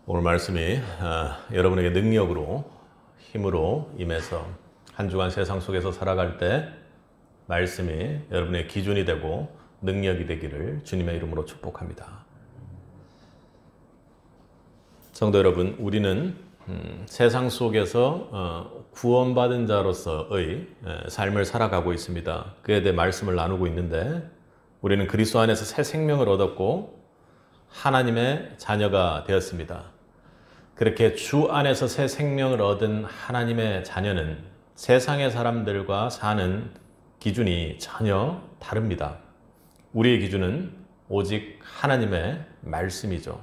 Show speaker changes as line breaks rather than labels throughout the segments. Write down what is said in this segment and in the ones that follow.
오늘 말씀이 여러분에게 능력으로 힘으로 임해서 한 주간 세상 속에서 살아갈 때 말씀이 여러분의 기준이 되고 능력이 되기를 주님의 이름으로 축복합니다. 성도 여러분, 우리는 세상 속에서 구원받은 자로서의 삶을 살아가고 있습니다. 그에 대해 말씀을 나누고 있는데, 우리는 그리스도 안에서 새 생명을 얻었고 하나님의 자녀가 되었습니다. 그렇게 주 안에서 새 생명을 얻은 하나님의 자녀는 세상의 사람들과 사는 기준이 전혀 다릅니다. 우리의 기준은 오직 하나님의 말씀이죠.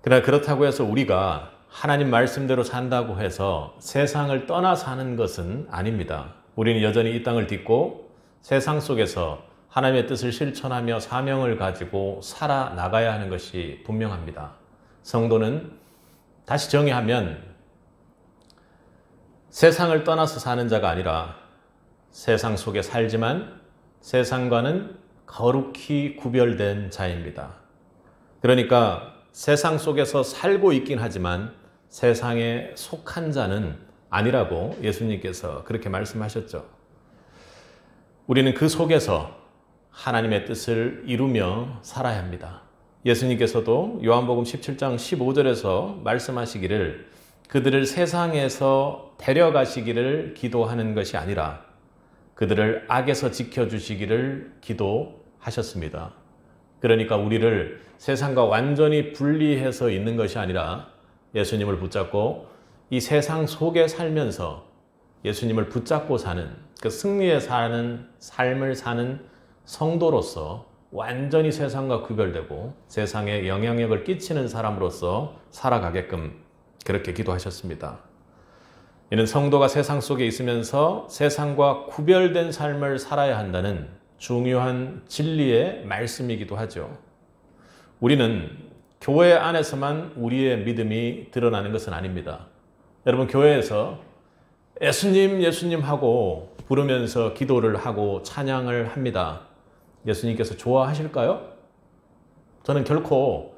그러나 그렇다고 해서 우리가 하나님 말씀대로 산다고 해서 세상을 떠나 사는 것은 아닙니다. 우리는 여전히 이 땅을 딛고 세상 속에서 하나님의 뜻을 실천하며 사명을 가지고 살아나가야 하는 것이 분명합니다. 성도는 다시 정의하면 세상을 떠나서 사는 자가 아니라 세상 속에 살지만 세상과는 거룩히 구별된 자입니다. 그러니까 세상 속에서 살고 있긴 하지만 세상에 속한 자는 아니라고 예수님께서 그렇게 말씀하셨죠. 우리는 그 속에서 하나님의 뜻을 이루며 살아야 합니다. 예수님께서도 요한복음 17장 15절에서 말씀하시기를 그들을 세상에서 데려가시기를 기도하는 것이 아니라 그들을 악에서 지켜주시기를 기도하셨습니다. 그러니까 우리를 세상과 완전히 분리해서 있는 것이 아니라 예수님을 붙잡고 이 세상 속에 살면서 예수님을 붙잡고 사는, 그 승리에 사는 삶을 사는 성도로서 완전히 세상과 구별되고 세상에 영향력을 끼치는 사람으로서 살아가게끔 그렇게 기도하셨습니다. 이는 성도가 세상 속에 있으면서 세상과 구별된 삶을 살아야 한다는 중요한 진리의 말씀이기도 하죠. 우리는 교회 안에서만 우리의 믿음이 드러나는 것은 아닙니다. 여러분, 교회에서 예수님, 예수님 하고 부르면서 기도를 하고 찬양을 합니다. 예수님께서 좋아하실까요? 저는 결코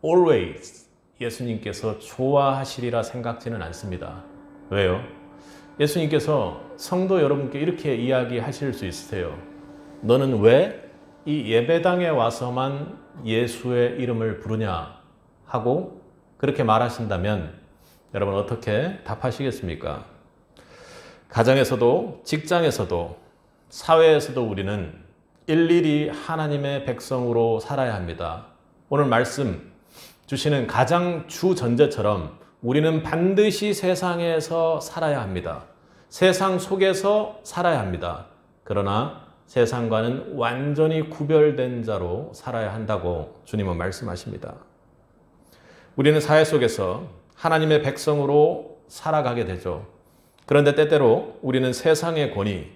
always 예수님께서 좋아하시리라 생각지는 않습니다. 왜요? 예수님께서 성도 여러분께 이렇게 이야기하실 수 있으세요. 너는 왜 이 예배당에 와서만 예수의 이름을 부르냐 하고 그렇게 말하신다면 여러분 어떻게 답하시겠습니까? 가정에서도 직장에서도 사회에서도 우리는 일일이 하나님의 백성으로 살아야 합니다. 오늘 말씀 주시는 가장 주전제처럼 우리는 반드시 세상에서 살아야 합니다. 세상 속에서 살아야 합니다. 그러나 세상과는 완전히 구별된 자로 살아야 한다고 주님은 말씀하십니다. 우리는 사회 속에서 하나님의 백성으로 살아가게 되죠. 그런데 때때로 우리는 세상의 권위,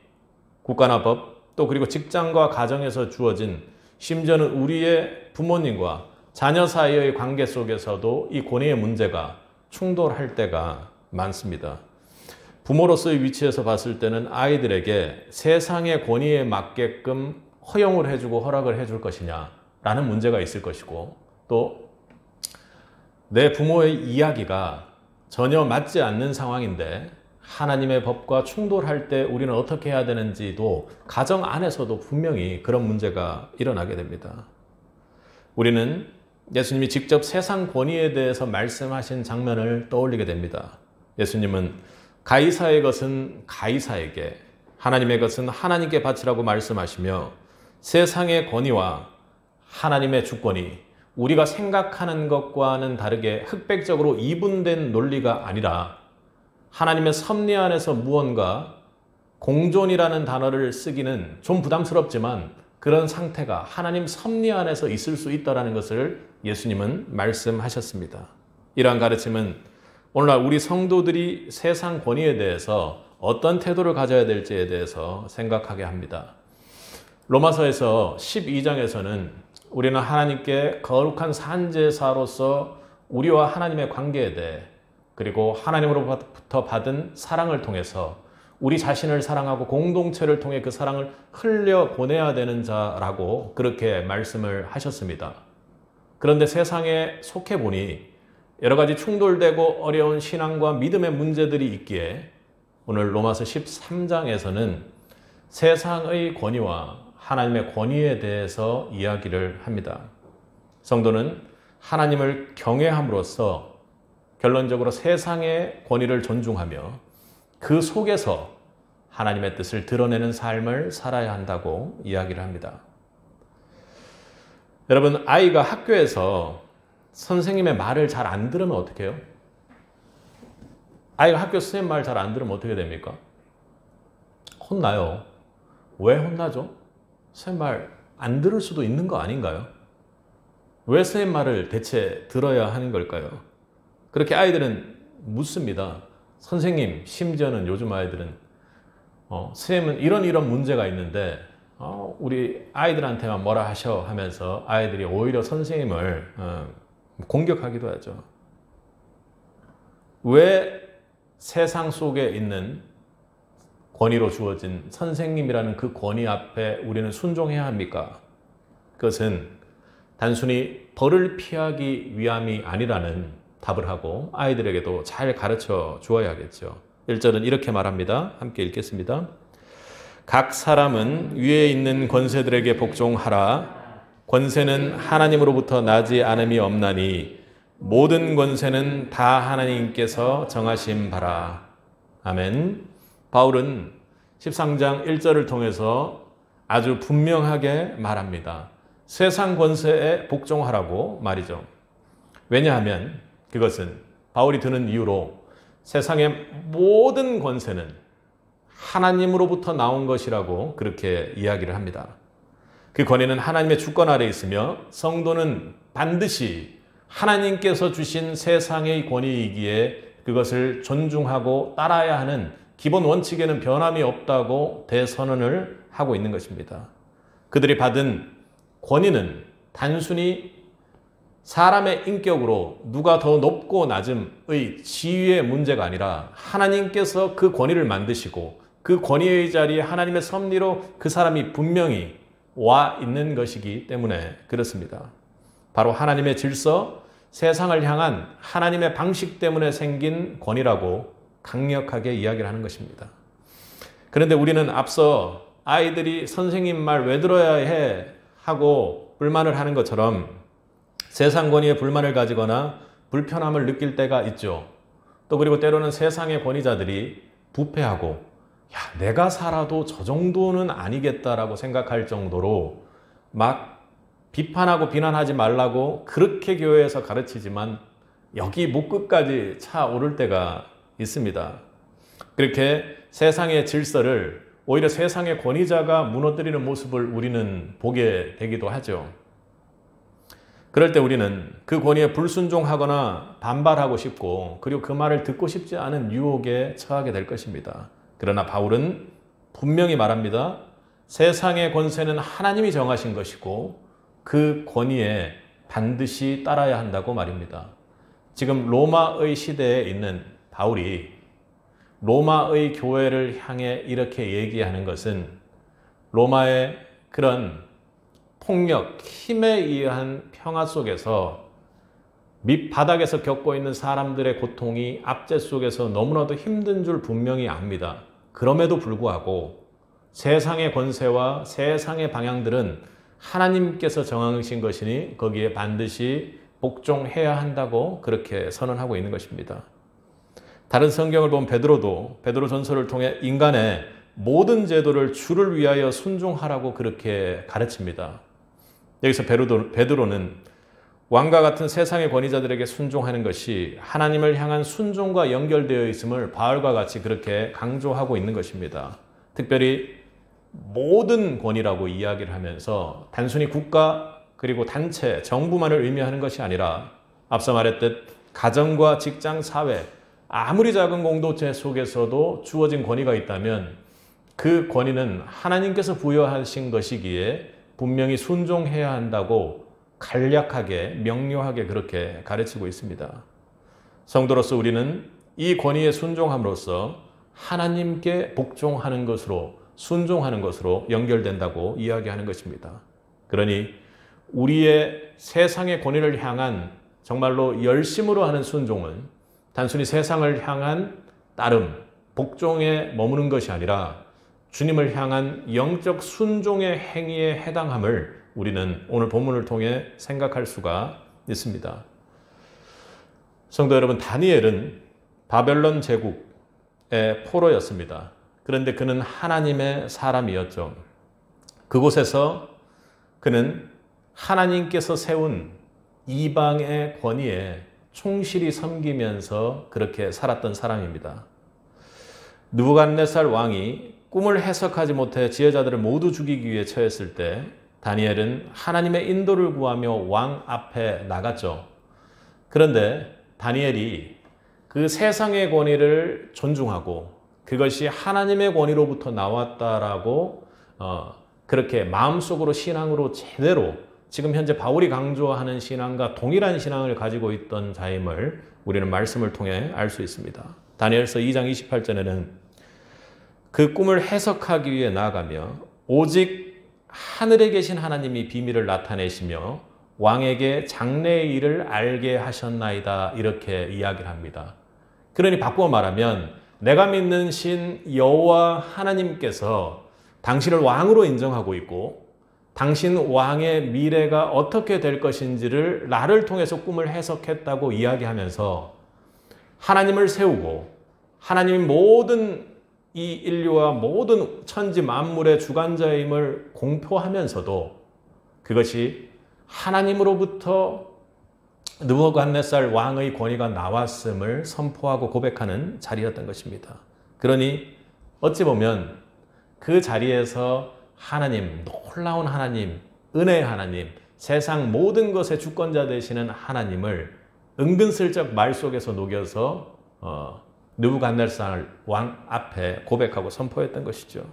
국가나 법, 또 그리고 직장과 가정에서 주어진, 심지어는 우리의 부모님과 자녀 사이의 관계 속에서도 이 권위의 문제가 충돌할 때가 많습니다. 부모로서의 위치에서 봤을 때는 아이들에게 세상의 권위에 맞게끔 허용을 해주고 허락을 해줄 것이냐라는 문제가 있을 것이고, 또 내 부모의 이야기가 전혀 맞지 않는 상황인데 하나님의 법과 충돌할 때 우리는 어떻게 해야 되는지도 가정 안에서도 분명히 그런 문제가 일어나게 됩니다. 우리는 예수님이 직접 세상 권위에 대해서 말씀하신 장면을 떠올리게 됩니다. 예수님은 가이사의 것은 가이사에게, 하나님의 것은 하나님께 바치라고 말씀하시며 세상의 권위와 하나님의 주권이 우리가 생각하는 것과는 다르게 흑백적으로 이분된 논리가 아니라 하나님의 섭리 안에서 무언가 공존이라는 단어를 쓰기는 좀 부담스럽지만 그런 상태가 하나님 섭리 안에서 있을 수 있다는 것을 예수님은 말씀하셨습니다. 이러한 가르침은 오늘날 우리 성도들이 세상 권위에 대해서 어떤 태도를 가져야 될지에 대해서 생각하게 합니다. 로마서에서 12장에서는 우리는 하나님께 거룩한 산제사로서 우리와 하나님의 관계에 대해, 그리고 하나님으로부터 받은 사랑을 통해서 우리 자신을 사랑하고 공동체를 통해 그 사랑을 흘려보내야 되는 자라고 그렇게 말씀을 하셨습니다. 그런데 세상에 속해 보니 여러 가지 충돌되고 어려운 신앙과 믿음의 문제들이 있기에 오늘 로마서 13장에서는 세상의 권위와 하나님의 권위에 대해서 이야기를 합니다. 성도는 하나님을 경외함으로써 결론적으로 세상의 권위를 존중하며 그 속에서 하나님의 뜻을 드러내는 삶을 살아야 한다고 이야기를 합니다. 여러분, 아이가 학교에서 선생님의 말을 잘 안 들으면 어떻게 해요? 아이가 학교 선생님 말 잘 안 들으면 어떻게 됩니까? 혼나요. 왜 혼나죠? 선생님 말 안 들을 수도 있는 거 아닌가요? 왜 선생님 말을 대체 들어야 하는 걸까요? 그렇게 아이들은 묻습니다. 선생님, 심지어는 요즘 아이들은 선생님은 이런 문제가 있는데 우리 아이들한테만 뭐라 하셔 하면서 아이들이 오히려 선생님을 공격하기도 하죠. 왜 세상 속에 있는 권위로 주어진 선생님이라는 그 권위 앞에 우리는 순종해야 합니까? 그것은 단순히 벌을 피하기 위함이 아니라는 답을 하고 아이들에게도 잘 가르쳐 주어야겠죠. 1절은 이렇게 말합니다. 함께 읽겠습니다. 각 사람은 위에 있는 권세들에게 복종하라. 권세는 하나님으로부터 나지 않음이 없나니 모든 권세는 다 하나님께서 정하신 바라. 아멘. 바울은 13장 1절을 통해서 아주 분명하게 말합니다. 세상 권세에 복종하라고 말이죠. 왜냐하면 그것은 바울이 드는 이유로 세상의 모든 권세는 하나님으로부터 나온 것이라고 그렇게 이야기를 합니다. 그 권위는 하나님의 주권 아래 있으며 성도는 반드시 하나님께서 주신 세상의 권위이기에 그것을 존중하고 따라야 하는 기본 원칙에는 변함이 없다고 대선언을 하고 있는 것입니다. 그들이 받은 권위는 단순히 사람의 인격으로 누가 더 높고 낮음의 지위의 문제가 아니라 하나님께서 그 권위를 만드시고 그 권위의 자리에 하나님의 섭리로 그 사람이 분명히 와 있는 것이기 때문에 그렇습니다. 바로 하나님의 질서, 세상을 향한 하나님의 방식 때문에 생긴 권위라고 강력하게 이야기를 하는 것입니다. 그런데 우리는 앞서 아이들이 선생님 말 왜 들어야 해 하고 불만을 하는 것처럼 세상 권위에 불만을 가지거나 불편함을 느낄 때가 있죠. 또 그리고 때로는 세상의 권위자들이 부패하고 내가 살아도 저 정도는 아니겠다라고 생각할 정도로 막 비판하고 비난하지 말라고 그렇게 교회에서 가르치지만 여기 목끝까지 차오를 때가 있습니다. 그렇게 세상의 질서를 오히려 세상의 권위자가 무너뜨리는 모습을 우리는 보게 되기도 하죠. 그럴 때 우리는 그 권위에 불순종하거나 반발하고 싶고 그리고 그 말을 듣고 싶지 않은 유혹에 처하게 될 것입니다. 그러나 바울은 분명히 말합니다. 세상의 권세는 하나님이 정하신 것이고 그 권위에 반드시 따라야 한다고 말입니다. 지금 로마의 시대에 있는 바울이 로마의 교회를 향해 이렇게 얘기하는 것은 로마의 그런 폭력, 힘에 의한 평화 속에서 밑바닥에서 겪고 있는 사람들의 고통이 압제 속에서 너무나도 힘든 줄 분명히 압니다. 그럼에도 불구하고 세상의 권세와 세상의 방향들은 하나님께서 정하신 것이니 거기에 반드시 복종해야 한다고 그렇게 선언하고 있는 것입니다. 다른 성경을 보면 베드로 전서를 통해 인간의 모든 제도를 주를 위하여 순종하라고 그렇게 가르칩니다. 여기서 베드로는 왕과 같은 세상의 권위자들에게 순종하는 것이 하나님을 향한 순종과 연결되어 있음을 바울과 같이 그렇게 강조하고 있는 것입니다. 특별히 모든 권위라고 이야기를 하면서 단순히 국가 그리고 단체, 정부만을 의미하는 것이 아니라 앞서 말했듯 가정과 직장, 사회 아무리 작은 공동체 속에서도 주어진 권위가 있다면 그 권위는 하나님께서 부여하신 것이기에 분명히 순종해야 한다고 간략하게 명료하게 그렇게 가르치고 있습니다. 성도로서 우리는 이 권위에 순종함으로써 하나님께 복종하는 것으로 순종하는 것으로 연결된다고 이야기하는 것입니다. 그러니 우리의 세상의 권위를 향한 정말로 열심으로 하는 순종은 단순히 세상을 향한 따름, 복종에 머무는 것이 아니라 주님을 향한 영적 순종의 행위에 해당함을 우리는 오늘 본문을 통해 생각할 수가 있습니다. 성도 여러분, 다니엘은 바벨론 제국의 포로였습니다. 그런데 그는 하나님의 사람이었죠. 그곳에서 그는 하나님께서 세운 이방의 권위에 충실히 섬기면서 그렇게 살았던 사람입니다. 느부갓네살 왕이 꿈을 해석하지 못해 지혜자들을 모두 죽이기 위해 처했을 때 다니엘은 하나님의 인도를 구하며 왕 앞에 나갔죠. 그런데 다니엘이 그 세상의 권위를 존중하고 그것이 하나님의 권위로부터 나왔다라고 그렇게 마음속으로 신앙으로 제대로 지금 현재 바울이 강조하는 신앙과 동일한 신앙을 가지고 있던 자임을 우리는 말씀을 통해 알 수 있습니다. 다니엘서 2장 28절에는 그 꿈을 해석하기 위해 나아가며 오직 하늘에 계신 하나님이 비밀을 나타내시며 왕에게 장래의 일을 알게 하셨나이다, 이렇게 이야기를 합니다. 그러니 바꾸어 말하면 내가 믿는 신 여호와 하나님께서 당신을 왕으로 인정하고 있고 당신 왕의 미래가 어떻게 될 것인지를 나를 통해서 꿈을 해석했다고 이야기하면서 하나님을 세우고 하나님이 모든 이 인류와 모든 천지 만물의 주관자임을 공표하면서도 그것이 하나님으로부터 느부갓네살 왕의 권위가 나왔음을 선포하고 고백하는 자리였던 것입니다. 그러니 어찌 보면 그 자리에서 하나님, 놀라운 하나님, 은혜의 하나님, 세상 모든 것의 주권자 되시는 하나님을 은근슬쩍 말 속에서 녹여서 느부갓네살 왕 앞에 고백하고 선포했던 것이죠.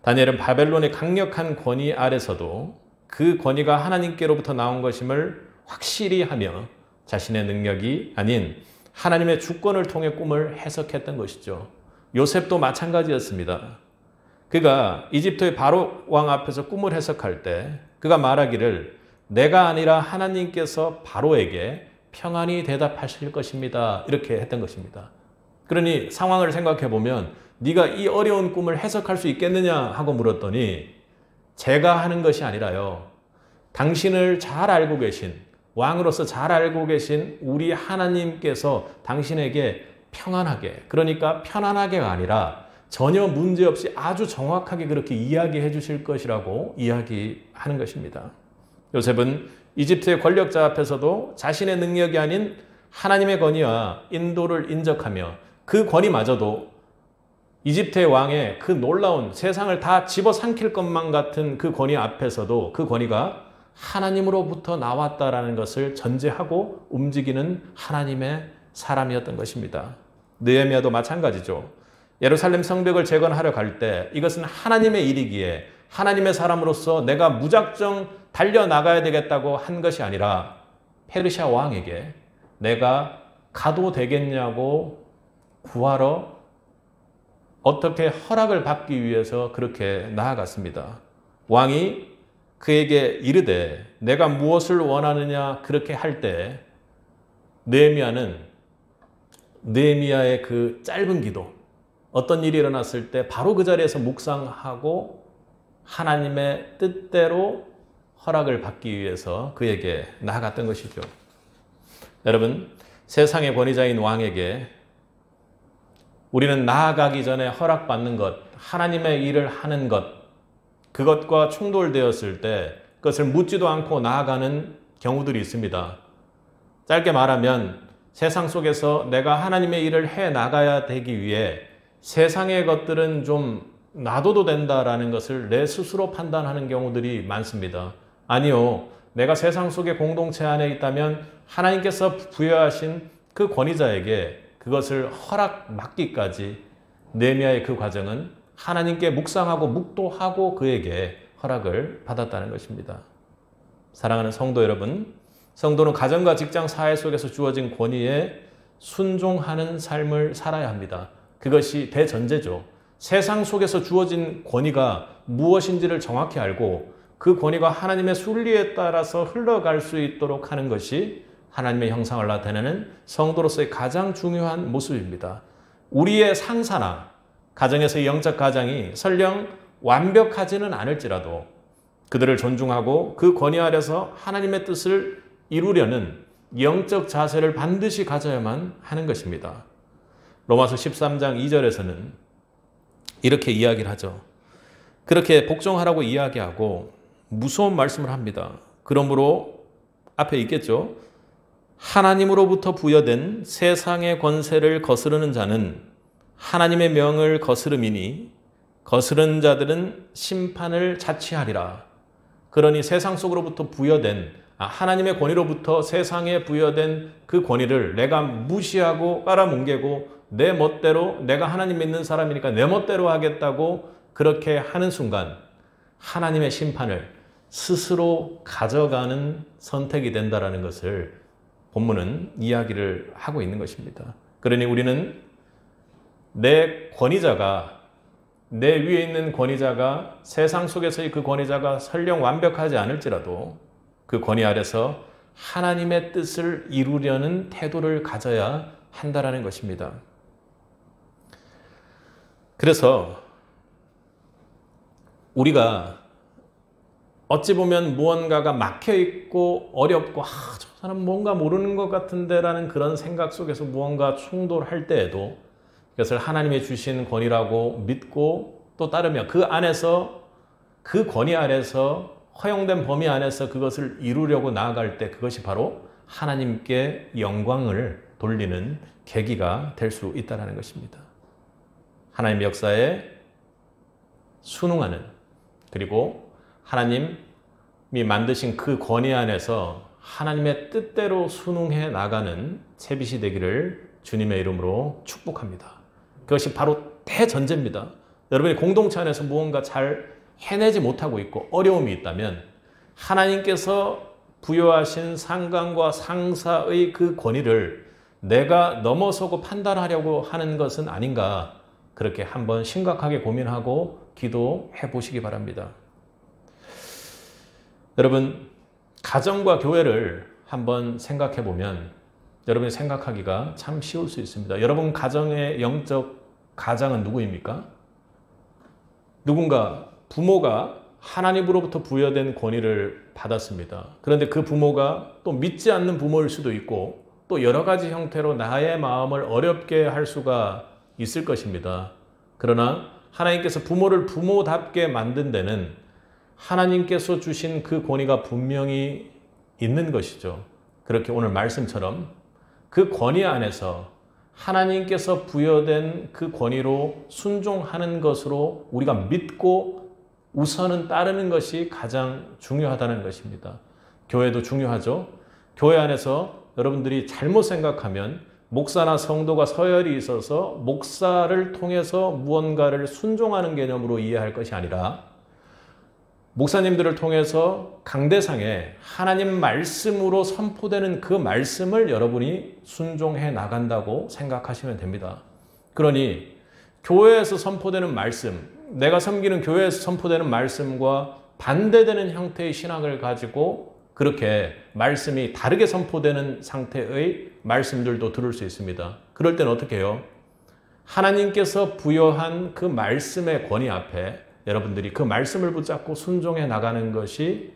다니엘은 바벨론의 강력한 권위 아래서도 그 권위가 하나님께로부터 나온 것임을 확실히 하며 자신의 능력이 아닌 하나님의 주권을 통해 꿈을 해석했던 것이죠. 요셉도 마찬가지였습니다. 그가 이집트의 바로 왕 앞에서 꿈을 해석할 때 그가 말하기를 내가 아니라 하나님께서 바로에게 평안히 대답하실 것입니다, 이렇게 했던 것입니다. 그러니 상황을 생각해 보면 네가 이 어려운 꿈을 해석할 수 있겠느냐 하고 물었더니 제가 하는 것이 아니라요, 당신을 잘 알고 계신, 왕으로서 잘 알고 계신 우리 하나님께서 당신에게 평안하게, 그러니까 편안하게가 아니라 전혀 문제없이 아주 정확하게 그렇게 이야기해 주실 것이라고 이야기하는 것입니다. 요셉은 이집트의 권력자 앞에서도 자신의 능력이 아닌 하나님의 권위와 인도를 인정하며 그 권위마저도 이집트의 왕의 그 놀라운 세상을 다 집어삼킬 것만 같은 그 권위 앞에서도 그 권위가 하나님으로부터 나왔다라는 것을 전제하고 움직이는 하나님의 사람이었던 것입니다. 느헤미야도 마찬가지죠. 예루살렘 성벽을 재건하러 갈 때 이것은 하나님의 일이기에 하나님의 사람으로서 내가 무작정 달려나가야 되겠다고 한 것이 아니라 페르시아 왕에게 내가 가도 되겠냐고 구하러 어떻게 허락을 받기 위해서 그렇게 나아갔습니다. 왕이 그에게 이르되 내가 무엇을 원하느냐 그렇게 할 때 느헤미야의 그 짧은 기도, 어떤 일이 일어났을 때 바로 그 자리에서 묵상하고 하나님의 뜻대로 허락을 받기 위해서 그에게 나아갔던 것이죠. 여러분, 세상의 권위자인 왕에게 우리는 나아가기 전에 허락받는 것, 하나님의 일을 하는 것, 그것과 충돌되었을 때 그것을 묻지도 않고 나아가는 경우들이 있습니다. 짧게 말하면 세상 속에서 내가 하나님의 일을 해 나가야 되기 위해 세상의 것들은 좀 놔둬도 된다라는 것을 내 스스로 판단하는 경우들이 많습니다. 아니요, 내가 세상 속의 공동체 안에 있다면 하나님께서 부여하신 그 권위자에게 그것을 허락 맡기까지 느헤미야의 그 과정은 하나님께 묵상하고 묵도하고 그에게 허락을 받았다는 것입니다. 사랑하는 성도 여러분, 성도는 가정과 직장, 사회 속에서 주어진 권위에 순종하는 삶을 살아야 합니다. 그것이 대전제죠. 세상 속에서 주어진 권위가 무엇인지를 정확히 알고 그 권위가 하나님의 순리에 따라서 흘러갈 수 있도록 하는 것이 하나님의 형상을 나타내는 성도로서의 가장 중요한 모습입니다. 우리의 상사나 가정에서의 영적 가장이 설령 완벽하지는 않을지라도 그들을 존중하고 그 권위 아래서 하나님의 뜻을 이루려는 영적 자세를 반드시 가져야만 하는 것입니다. 로마서 13장 2절에서는 이렇게 이야기를 하죠. 그렇게 복종하라고 이야기하고 무서운 말씀을 합니다. 그러므로 앞에 있겠죠. 하나님으로부터 부여된 세상의 권세를 거스르는 자는 하나님의 명을 거스름이니 거스르는 자들은 심판을 자취하리라. 그러니 세상 속으로부터 부여된 하나님의 권위로부터 세상에 부여된 그 권위를 내가 무시하고 깔아뭉개고 내 멋대로 내가 하나님 믿는 사람이니까 내 멋대로 하겠다고 그렇게 하는 순간 하나님의 심판을 스스로 가져가는 선택이 된다는 것을 본문은 이야기를 하고 있는 것입니다. 그러니 우리는 내 권위자가 내 위에 있는 권위자가 세상 속에서의 그 권위자가 설령 완벽하지 않을지라도 그 권위 아래서 하나님의 뜻을 이루려는 태도를 가져야 한다는 것입니다. 그래서 우리가 어찌 보면 무언가가 막혀있고 어렵고 저 사람 뭔가 모르는 것 같은데 라는 그런 생각 속에서 무언가 충돌할 때에도 그것을 하나님이 주신 권위라고 믿고 또 따르며 그 안에서 그 권위 아래서 허용된 범위 안에서 그것을 이루려고 나아갈 때 그것이 바로 하나님께 영광을 돌리는 계기가 될 수 있다는 것입니다. 하나님의 역사에 순응하는 그리고 하나님이 만드신 그 권위 안에서 하나님의 뜻대로 순응해 나가는 채빗이 되기를 주님의 이름으로 축복합니다. 그것이 바로 대전제입니다. 여러분이 공동체 안에서 무언가 잘 해내지 못하고 있고 어려움이 있다면 하나님께서 부여하신 상관과 상사의 그 권위를 내가 넘어서고 판단하려고 하는 것은 아닌가 그렇게 한번 심각하게 고민하고 기도해 보시기 바랍니다. 여러분 가정과 교회를 한번 생각해 보면 여러분이 생각하기가 참 쉬울 수 있습니다. 여러분 가정의 영적 가장은 누구입니까? 누군가 부모가 하나님으로부터 부여된 권위를 받았습니다. 그런데 그 부모가 또 믿지 않는 부모일 수도 있고 또 여러 가지 형태로 나의 마음을 어렵게 할 수가 있을 것입니다. 그러나 하나님께서 부모를 부모답게 만든 데는 하나님께서 주신 그 권위가 분명히 있는 것이죠. 그렇게 오늘 말씀처럼 그 권위 안에서 하나님께서 부여된 그 권위로 순종하는 것으로 우리가 믿고 우선은 따르는 것이 가장 중요하다는 것입니다. 교회도 중요하죠. 교회 안에서 여러분들이 잘못 생각하면 목사나 성도가 서열이 있어서 목사를 통해서 무언가를 순종하는 개념으로 이해할 것이 아니라 목사님들을 통해서 강대상에 하나님 말씀으로 선포되는 그 말씀을 여러분이 순종해 나간다고 생각하시면 됩니다. 그러니 교회에서 선포되는 말씀, 내가 섬기는 교회에서 선포되는 말씀과 반대되는 형태의 신학을 가지고 그렇게 말씀이 다르게 선포되는 상태의 말씀들도 들을 수 있습니다. 그럴 때는 어떻게 해요? 하나님께서 부여한 그 말씀의 권위 앞에 여러분들이 그 말씀을 붙잡고 순종해 나가는 것이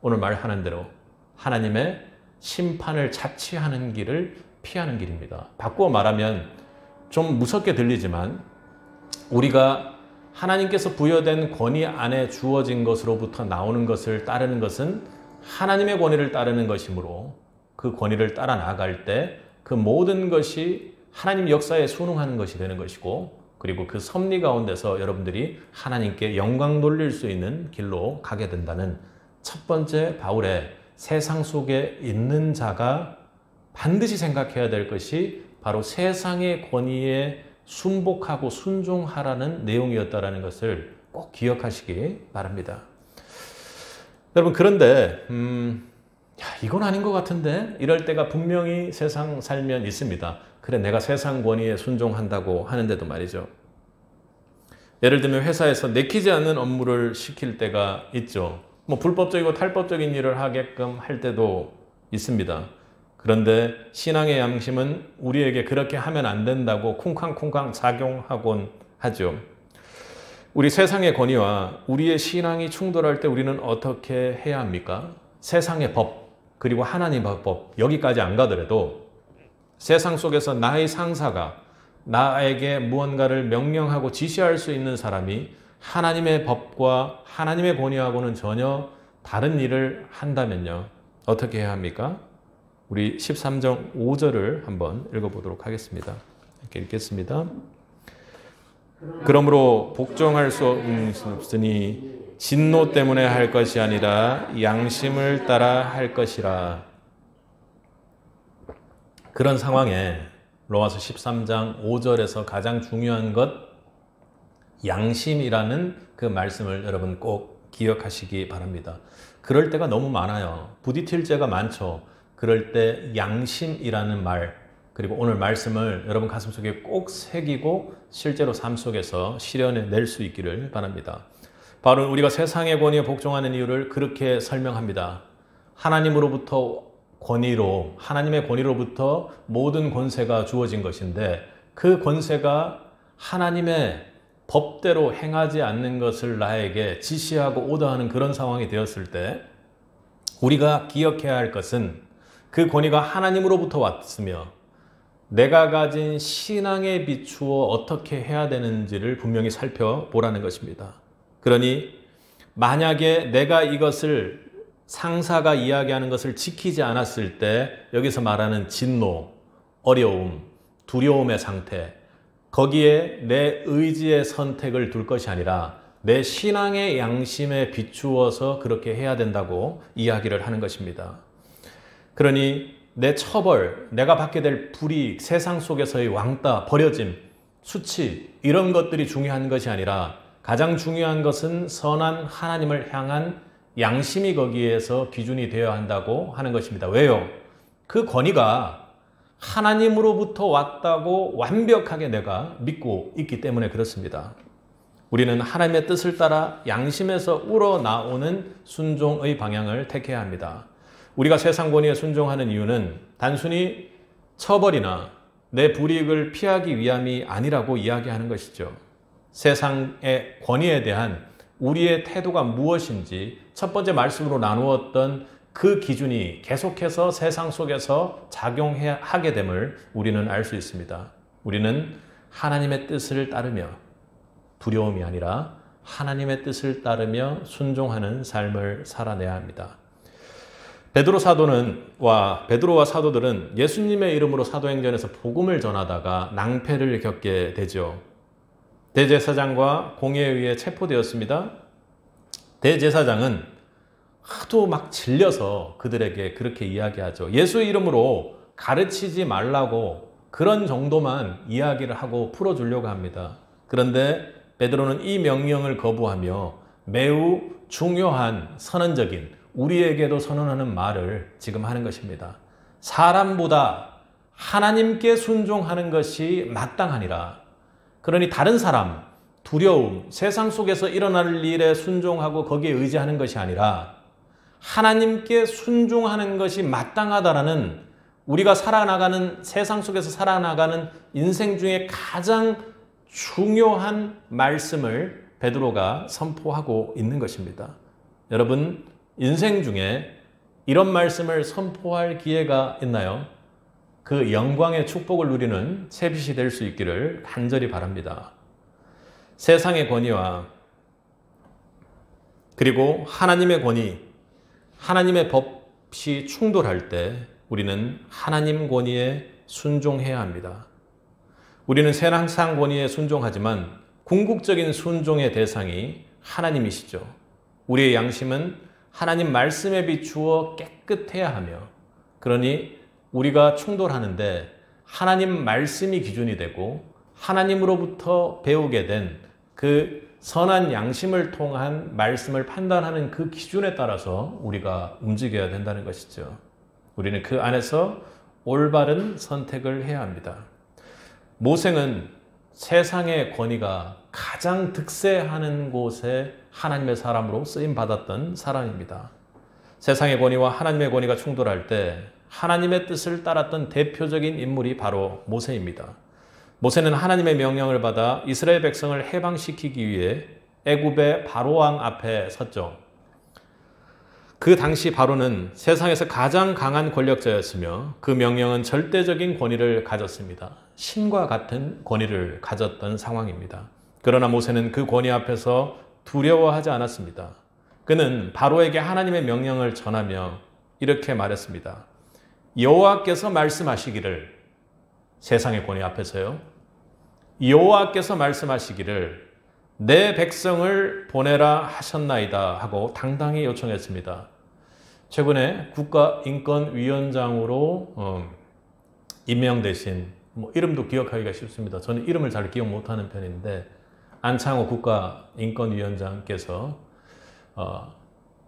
오늘 말하는 대로 하나님의 심판을 자취하는 길을 피하는 길입니다. 바꾸어 말하면 좀 무섭게 들리지만 우리가 하나님께서 부여된 권위 안에 주어진 것으로부터 나오는 것을 따르는 것은 하나님의 권위를 따르는 것이므로 그 권위를 따라 나갈 때 그 모든 것이 하나님 역사에 순응하는 것이 되는 것이고 그리고 그 섭리 가운데서 여러분들이 하나님께 영광 돌릴 수 있는 길로 가게 된다는 첫 번째 바울의 세상 속에 있는 자가 반드시 생각해야 될 것이 바로 세상의 권위에 순복하고 순종하라는 내용이었다는 것을 꼭 기억하시기 바랍니다. 여러분 그런데 이건 아닌 것 같은데 이럴 때가 분명히 세상 살면 있습니다. 그래 내가 세상 권위에 순종한다고 하는데도 말이죠. 예를 들면 회사에서 내키지 않는 업무를 시킬 때가 있죠. 불법적이고 탈법적인 일을 하게끔 할 때도 있습니다. 그런데 신앙의 양심은 우리에게 그렇게 하면 안 된다고 쿵쾅쿵쾅 작용하곤 하죠. 우리 세상의 권위와 우리의 신앙이 충돌할 때 우리는 어떻게 해야 합니까? 세상의 법, 그리고 하나님의 법, 여기까지 안 가더라도 세상 속에서 나의 상사가 나에게 무언가를 명령하고 지시할 수 있는 사람이 하나님의 법과 하나님의 권위하고는 전혀 다른 일을 한다면요. 어떻게 해야 합니까? 우리 13장 5절을 한번 읽어보도록 하겠습니다. 이렇게 읽겠습니다. 그러므로 복종할 수 없으니 진노 때문에 할 것이 아니라 양심을 따라 할 것이라. 그런 상황에 로마서 13장 5절에서 가장 중요한 것, 양심이라는 그 말씀을 여러분 꼭 기억하시기 바랍니다. 그럴 때가 너무 많아요. 부딪힐 때가 많죠. 그럴 때 양심이라는 말, 그리고 오늘 말씀을 여러분 가슴속에 꼭 새기고 실제로 삶 속에서 실현해낼 수 있기를 바랍니다. 바울은 우리가 세상의 권위에 복종하는 이유를 그렇게 설명합니다. 하나님으로부터 권위로, 하나님의 권위로부터 모든 권세가 주어진 것인데 그 권세가 하나님의 법대로 행하지 않는 것을 나에게 지시하고 오더하는 그런 상황이 되었을 때 우리가 기억해야 할 것은 그 권위가 하나님으로부터 왔으며 내가 가진 신앙에 비추어 어떻게 해야 되는지를 분명히 살펴보라는 것입니다. 그러니 만약에 내가 이것을 상사가 이야기하는 것을 지키지 않았을 때 여기서 말하는 진노, 어려움, 두려움의 상태, 거기에 내 의지의 선택을 둘 것이 아니라 내 신앙의 양심에 비추어서 그렇게 해야 된다고 이야기를 하는 것입니다. 그러니 내 처벌, 내가 받게 될 불이익, 세상 속에서의 왕따, 버려짐, 수치 이런 것들이 중요한 것이 아니라 가장 중요한 것은 선한 하나님을 향한 양심이 거기에서 기준이 되어야 한다고 하는 것입니다. 왜요? 그 권위가 하나님으로부터 왔다고 완벽하게 내가 믿고 있기 때문에 그렇습니다. 우리는 하나님의 뜻을 따라 양심에서 우러나오는 순종의 방향을 택해야 합니다. 우리가 세상 권위에 순종하는 이유는 단순히 처벌이나 내 불이익을 피하기 위함이 아니라고 이야기하는 것이죠. 세상의 권위에 대한 우리의 태도가 무엇인지 첫 번째 말씀으로 나누었던 그 기준이 계속해서 세상 속에서 작용하게 됨을 우리는 알 수 있습니다. 우리는 하나님의 뜻을 따르며 두려움이 아니라 하나님의 뜻을 따르며 순종하는 삶을 살아내야 합니다. 베드로와 사도들은 예수님의 이름으로 사도행전에서 복음을 전하다가 낭패를 겪게 되죠. 대제사장과 공회에 의해 체포되었습니다. 대제사장은 하도 막 질려서 그들에게 그렇게 이야기하죠. 예수 이름으로 가르치지 말라고 그런 정도만 이야기를 하고 풀어주려고 합니다. 그런데 베드로는 이 명령을 거부하며 매우 중요한 선언적인 우리에게도 선언하는 말을 지금 하는 것입니다. 사람보다 하나님께 순종하는 것이 마땅하니라. 그러니 다른 사람, 두려움, 세상 속에서 일어날 일에 순종하고 거기에 의지하는 것이 아니라 하나님께 순종하는 것이 마땅하다라는 우리가 살아나가는 세상 속에서 살아나가는 인생 중에 가장 중요한 말씀을 베드로가 선포하고 있는 것입니다. 여러분, 인생 중에 이런 말씀을 선포할 기회가 있나요? 그 영광의 축복을 누리는 새빛이 될 수 있기를 간절히 바랍니다. 세상의 권위와 그리고 하나님의 권위, 하나님의 법이 충돌할 때 우리는 하나님 권위에 순종해야 합니다. 우리는 세상 권위에 순종하지만 궁극적인 순종의 대상이 하나님이시죠. 우리의 양심은 하나님 말씀에 비추어 깨끗해야 하며 그러니 우리가 충돌하는데 하나님 말씀이 기준이 되고 하나님으로부터 배우게 된 그 선한 양심을 통한 말씀을 판단하는 그 기준에 따라서 우리가 움직여야 된다는 것이죠. 우리는 그 안에서 올바른 선택을 해야 합니다. 모세는 세상의 권위가 가장 득세하는 곳에 하나님의 사람으로 쓰임받았던 사람입니다. 세상의 권위와 하나님의 권위가 충돌할 때 하나님의 뜻을 따랐던 대표적인 인물이 바로 모세입니다. 모세는 하나님의 명령을 받아 이스라엘 백성을 해방시키기 위해 애굽의 바로왕 앞에 섰죠. 그 당시 바로는 세상에서 가장 강한 권력자였으며 그 명령은 절대적인 권위를 가졌습니다. 신과 같은 권위를 가졌던 상황입니다. 그러나 모세는 그 권위 앞에서 두려워하지 않았습니다. 그는 바로에게 하나님의 명령을 전하며 이렇게 말했습니다. 여호와께서 말씀하시기를, 세상의 권위 앞에서요, 여호와께서 말씀하시기를 내 백성을 보내라 하셨나이다 하고 당당히 요청했습니다. 최근에 국가인권위원장으로 임명되신, 이름도 기억하기가 쉽습니다. 저는 이름을 잘 기억 못하는 편인데, 안창호 국가인권위원장께서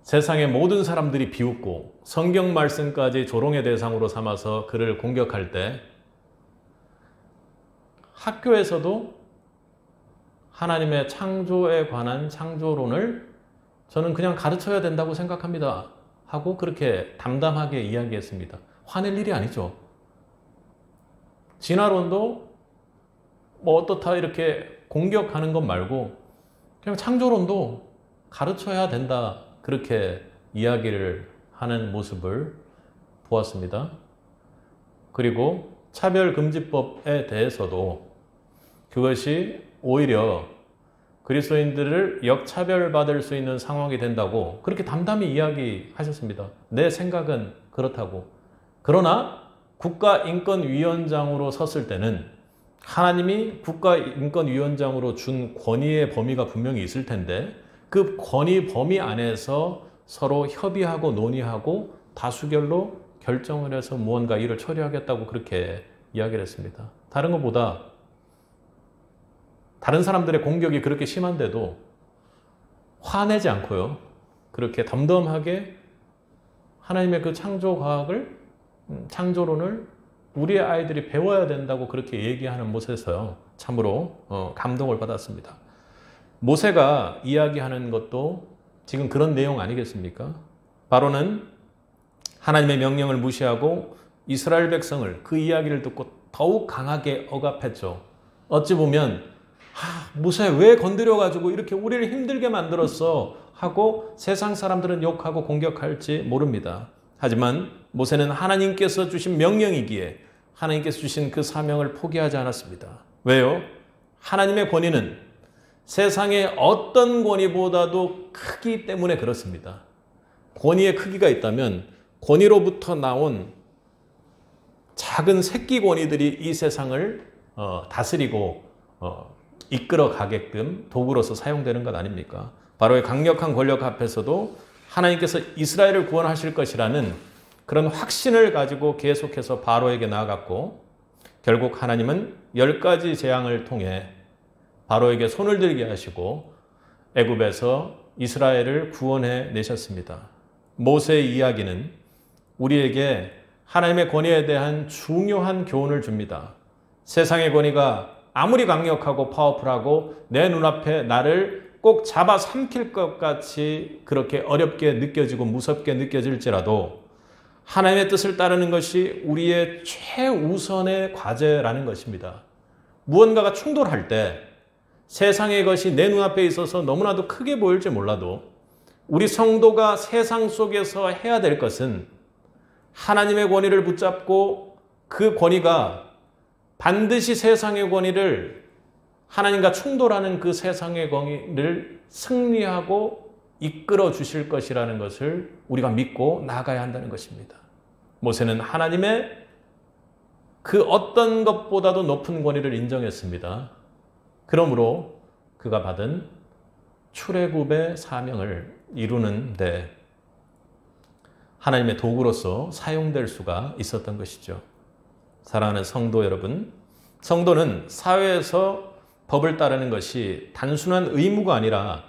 세상의 모든 사람들이 비웃고 성경 말씀까지 조롱의 대상으로 삼아서 그를 공격할 때 학교에서도 하나님의 창조에 관한 창조론을 저는 그냥 가르쳐야 된다고 생각합니다 하고 그렇게 담담하게 이야기했습니다. 화낼 일이 아니죠. 진화론도 어떻다 이렇게 공격하는 것 말고 그냥 창조론도 가르쳐야 된다, 그렇게 이야기를 하는 모습을 보았습니다. 그리고 차별금지법에 대해서도 그것이 오히려 그리스도인들을 역차별받을 수 있는 상황이 된다고 그렇게 담담히 이야기하셨습니다. 내 생각은 그렇다고. 그러나 국가인권위원장으로 섰을 때는 하나님이 국가인권위원장으로 준 권위의 범위가 분명히 있을 텐데 그 권위 범위 안에서 서로 협의하고 논의하고 다수결로 결정을 해서 무언가 일을 처리하겠다고 그렇게 이야기를 했습니다. 다른 것보다 다른 사람들의 공격이 그렇게 심한데도 화내지 않고요, 그렇게 덤덤하게 하나님의 그 창조과학을, 창조론을 우리의 아이들이 배워야 된다고 그렇게 얘기하는 모세에서요, 참으로 감동을 받았습니다. 모세가 이야기하는 것도 지금 그런 내용 아니겠습니까? 바로는 하나님의 명령을 무시하고 이스라엘 백성을, 그 이야기를 듣고 더욱 강하게 억압했죠. 어찌 보면 모세 왜 건드려가지고 이렇게 우리를 힘들게 만들었어 하고 세상 사람들은 욕하고 공격할지 모릅니다. 하지만 모세는 하나님께서 주신 명령이기에 하나님께서 주신 그 사명을 포기하지 않았습니다. 왜요? 하나님의 권위는 세상의 어떤 권위보다도 크기 때문에 그렇습니다. 권위의 크기가 있다면 권위로부터 나온 작은 새끼 권위들이 이 세상을 다스리고 이끌어 가게끔 도구로서 사용되는 것 아닙니까? 바로의 강력한 권력 앞에서도 하나님께서 이스라엘을 구원하실 것이라는 그런 확신을 가지고 계속해서 바로에게 나아갔고, 결국 하나님은 10가지 재앙을 통해 바로에게 손을 들게 하시고 애굽에서 이스라엘을 구원해 내셨습니다. 모세의 이야기는 우리에게 하나님의 권위에 대한 중요한 교훈을 줍니다. 세상의 권위가 아무리 강력하고 파워풀하고 내 눈앞에 나를 꼭 잡아 삼킬 것 같이 그렇게 어렵게 느껴지고 무섭게 느껴질지라도 하나님의 뜻을 따르는 것이 우리의 최우선의 과제라는 것입니다. 무언가가 충돌할 때 세상의 것이 내 눈앞에 있어서 너무나도 크게 보일지 몰라도 우리 성도가 세상 속에서 해야 될 것은 하나님의 권위를 붙잡고 그 권위가 반드시 세상의 권위를, 하나님과 충돌하는 그 세상의 권위를 승리하고 이끌어 주실 것이라는 것을 우리가 믿고 나아가야 한다는 것입니다. 모세는 하나님의 그 어떤 것보다도 높은 권위를 인정했습니다. 그러므로 그가 받은 출애굽의 사명을 이루는데 하나님의 도구로서 사용될 수가 있었던 것이죠. 사랑하는 성도 여러분, 성도는 사회에서 법을 따르는 것이 단순한 의무가 아니라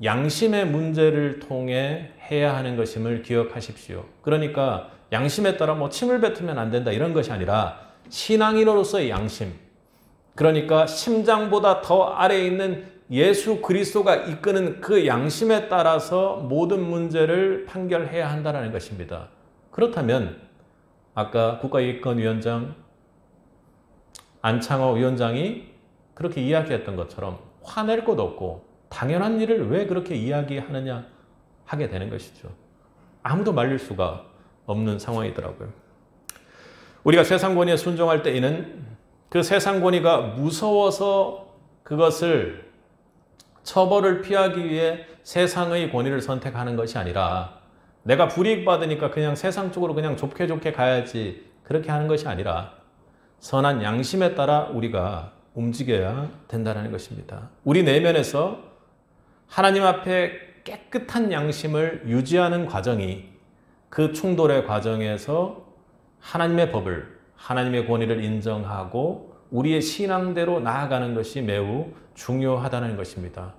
양심의 문제를 통해 해야 하는 것임을 기억하십시오. 그러니까 양심에 따라 침을 뱉으면 안 된다 이런 것이 아니라 신앙인으로서의 양심, 그러니까 심장보다 더 아래에 있는 예수 그리스도가 이끄는 그 양심에 따라서 모든 문제를 판결해야 한다는 것입니다. 그렇다면 아까 국가인권위원장 안창호 위원장이 그렇게 이야기했던 것처럼 화낼 것도 없고 당연한 일을 왜 그렇게 이야기하느냐 하게 되는 것이죠. 아무도 말릴 수가 없는 상황이더라고요. 우리가 세상 권위에 순종할 때에는 그 세상 권위가 무서워서 그것을 처벌을 피하기 위해 세상의 권위를 선택하는 것이 아니라 내가 불이익 받으니까 그냥 세상 쪽으로 그냥 좋게 가야지 그렇게 하는 것이 아니라 선한 양심에 따라 우리가 움직여야 된다는 것입니다. 우리 내면에서 하나님 앞에 깨끗한 양심을 유지하는 과정이 그 충돌의 과정에서 하나님의 법을, 하나님의 권위를 인정하고 우리의 신앙대로 나아가는 것이 매우 중요하다는 것입니다.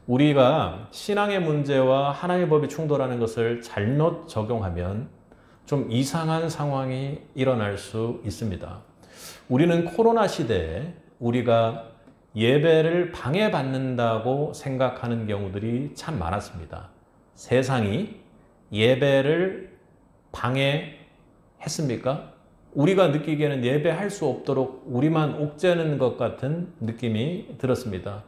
우리가 신앙의 문제와 하나님의 법이 충돌하는 것을 잘못 적용하면 좀 이상한 상황이 일어날 수 있습니다. 우리는 코로나 시대에 우리가 예배를 방해받는다고 생각하는 경우들이 참 많았습니다. 세상이 예배를 방해했습니까? 우리가 느끼기에는 예배할 수 없도록 우리만 옥죄는 것 같은 느낌이 들었습니다.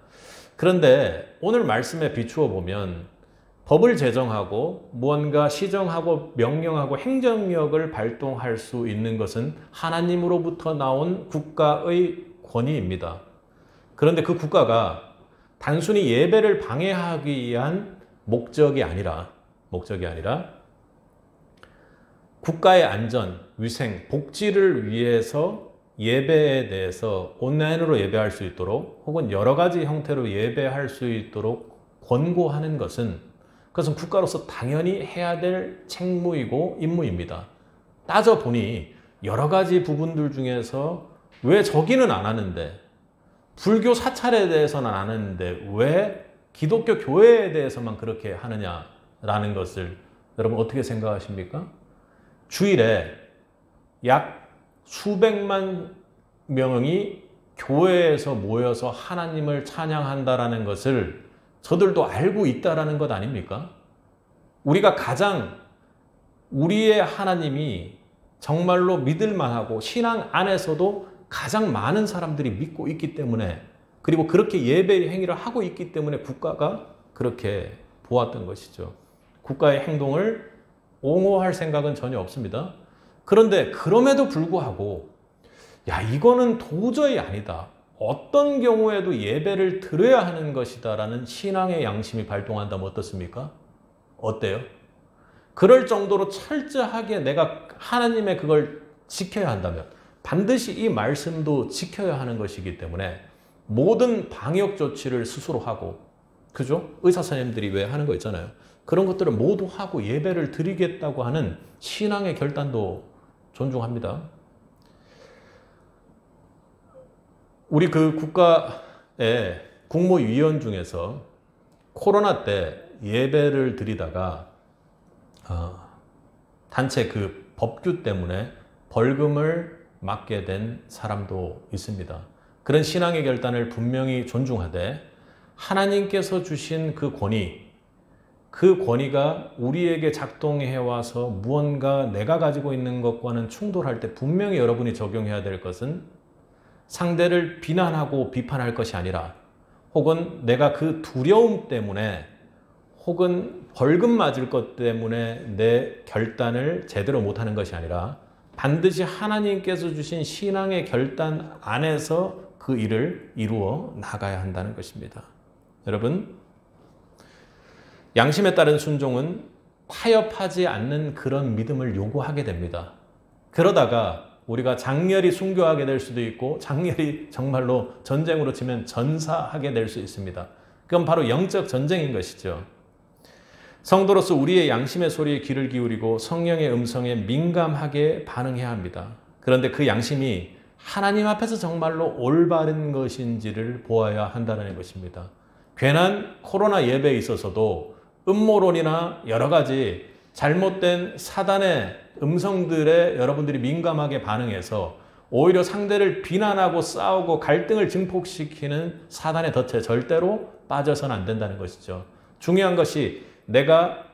그런데 오늘 말씀에 비추어 보면 법을 제정하고 무언가 시정하고 명령하고 행정력을 발동할 수 있는 것은 하나님으로부터 나온 국가의 권위입니다. 그런데 그 국가가 단순히 예배를 방해하기 위한 목적이 아니라 국가의 안전, 위생, 복지를 위해서 예배에 대해서 온라인으로 예배할 수 있도록 혹은 여러 가지 형태로 예배할 수 있도록 권고하는 것은 그것은 국가로서 당연히 해야 될 책무이고 임무입니다. 따져보니 여러 가지 부분들 중에서 왜 저기는 안 하는데 불교 사찰에 대해서는 안 하는데 왜 기독교 교회에 대해서만 그렇게 하느냐라는 것을 여러분 어떻게 생각하십니까? 주일에 약 수백만 명이 교회에서 모여서 하나님을 찬양한다라는 것을 저들도 알고 있다라는 것 아닙니까? 우리가 가장 우리의 하나님이 정말로 믿을만하고 신앙 안에서도 가장 많은 사람들이 믿고 있기 때문에 그리고 그렇게 예배의 행위를 하고 있기 때문에 국가가 그렇게 보았던 것이죠. 국가의 행동을 옹호할 생각은 전혀 없습니다. 그런데 그럼에도 불구하고 이거는 도저히 아니다. 어떤 경우에도 예배를 드려야 하는 것이다 라는 신앙의 양심이 발동한다면 어떻습니까? 어때요? 그럴 정도로 철저하게 내가 하나님의 그걸 지켜야 한다면 반드시 이 말씀도 지켜야 하는 것이기 때문에 모든 방역 조치를 스스로 하고 그죠? 의사 선생님들이 왜 하는 거 있잖아요. 그런 것들을 모두 하고 예배를 드리겠다고 하는 신앙의 결단도 존중합니다. 우리 그 국가의 국무위원 중에서 코로나 때 예배를 드리다가 단체 그 법규 때문에 벌금을 맞게 된 사람도 있습니다. 그런 신앙의 결단을 분명히 존중하되 하나님께서 주신 그 권위가 우리에게 작동해와서 무언가 내가 가지고 있는 것과는 충돌할 때 분명히 여러분이 적용해야 될 것은 상대를 비난하고 비판할 것이 아니라 혹은 내가 그 두려움 때문에 혹은 벌금 맞을 것 때문에 내 결단을 제대로 못하는 것이 아니라 반드시 하나님께서 주신 신앙의 결단 안에서 그 일을 이루어 나가야 한다는 것입니다. 여러분, 양심에 따른 순종은 타협하지 않는 그런 믿음을 요구하게 됩니다. 그러다가 우리가 장렬히 순교하게 될 수도 있고 장렬히 정말로 전쟁으로 치면 전사하게 될 수 있습니다. 그건 바로 영적 전쟁인 것이죠. 성도로서 우리의 양심의 소리에 귀를 기울이고 성령의 음성에 민감하게 반응해야 합니다. 그런데 그 양심이 하나님 앞에서 정말로 올바른 것인지를 보아야 한다는 것입니다. 괜한 코로나 예배에 있어서도 음모론이나 여러 가지 잘못된 사단의 음성들에 여러분들이 민감하게 반응해서 오히려 상대를 비난하고 싸우고 갈등을 증폭시키는 사단의 덫에 절대로 빠져서는 안 된다는 것이죠. 중요한 것이 내가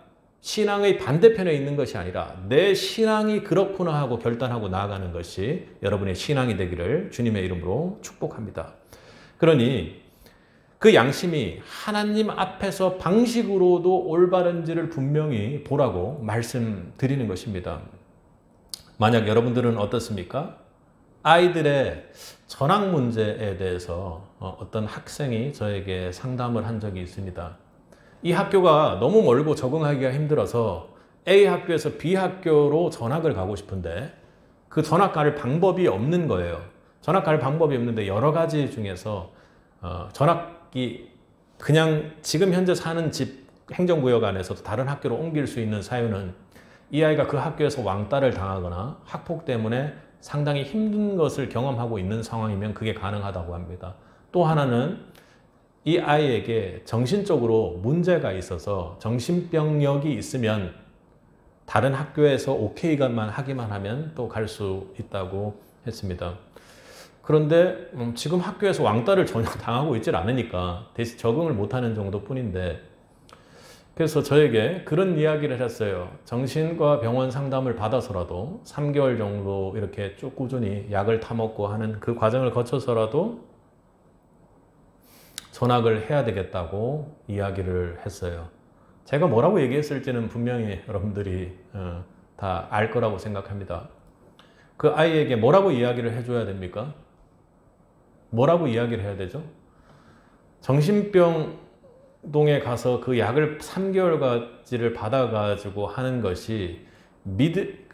신앙의 반대편에 있는 것이 아니라 내 신앙이 그렇구나 하고 결단하고 나아가는 것이 여러분의 신앙이 되기를 주님의 이름으로 축복합니다. 그러니 그 양심이 하나님 앞에서 방식으로도 올바른지를 분명히 보라고 말씀드리는 것입니다. 만약 여러분들은 어떻습니까? 아이들의 전학 문제에 대해서 어떤 학생이 저에게 상담을 한 적이 있습니다. 이 학교가 너무 멀고 적응하기가 힘들어서 A 학교에서 B 학교로 전학을 가고 싶은데 그 전학 갈 방법이 없는 거예요. 전학 갈 방법이 없는데 여러 가지 중에서 전학이 그냥 지금 현재 사는 집 행정구역 안에서도 다른 학교로 옮길 수 있는 사유는 이 아이가 그 학교에서 왕따를 당하거나 학폭 때문에 상당히 힘든 것을 경험하고 있는 상황이면 그게 가능하다고 합니다. 또 하나는 이 아이에게 정신적으로 문제가 있어서 정신병력이 있으면 다른 학교에서 오케이만 하기만 하면 또 갈 수 있다고 했습니다. 그런데 지금 학교에서 왕따를 전혀 당하고 있질 않으니까 대신 적응을 못하는 정도뿐인데 그래서 저에게 그런 이야기를 했어요. 정신과 병원 상담을 받아서라도 3개월 정도 이렇게 쭉 꾸준히 약을 타먹고 하는 그 과정을 거쳐서라도 전학을 해야 되겠다고 이야기를 했어요. 제가 뭐라고 얘기했을지는 분명히 여러분들이 다 알 거라고 생각합니다. 그 아이에게 뭐라고 이야기를 해줘야 됩니까? 뭐라고 이야기를 해야 되죠? 정신병동에 가서 그 약을 3개월까지를 받아가지고 하는 것이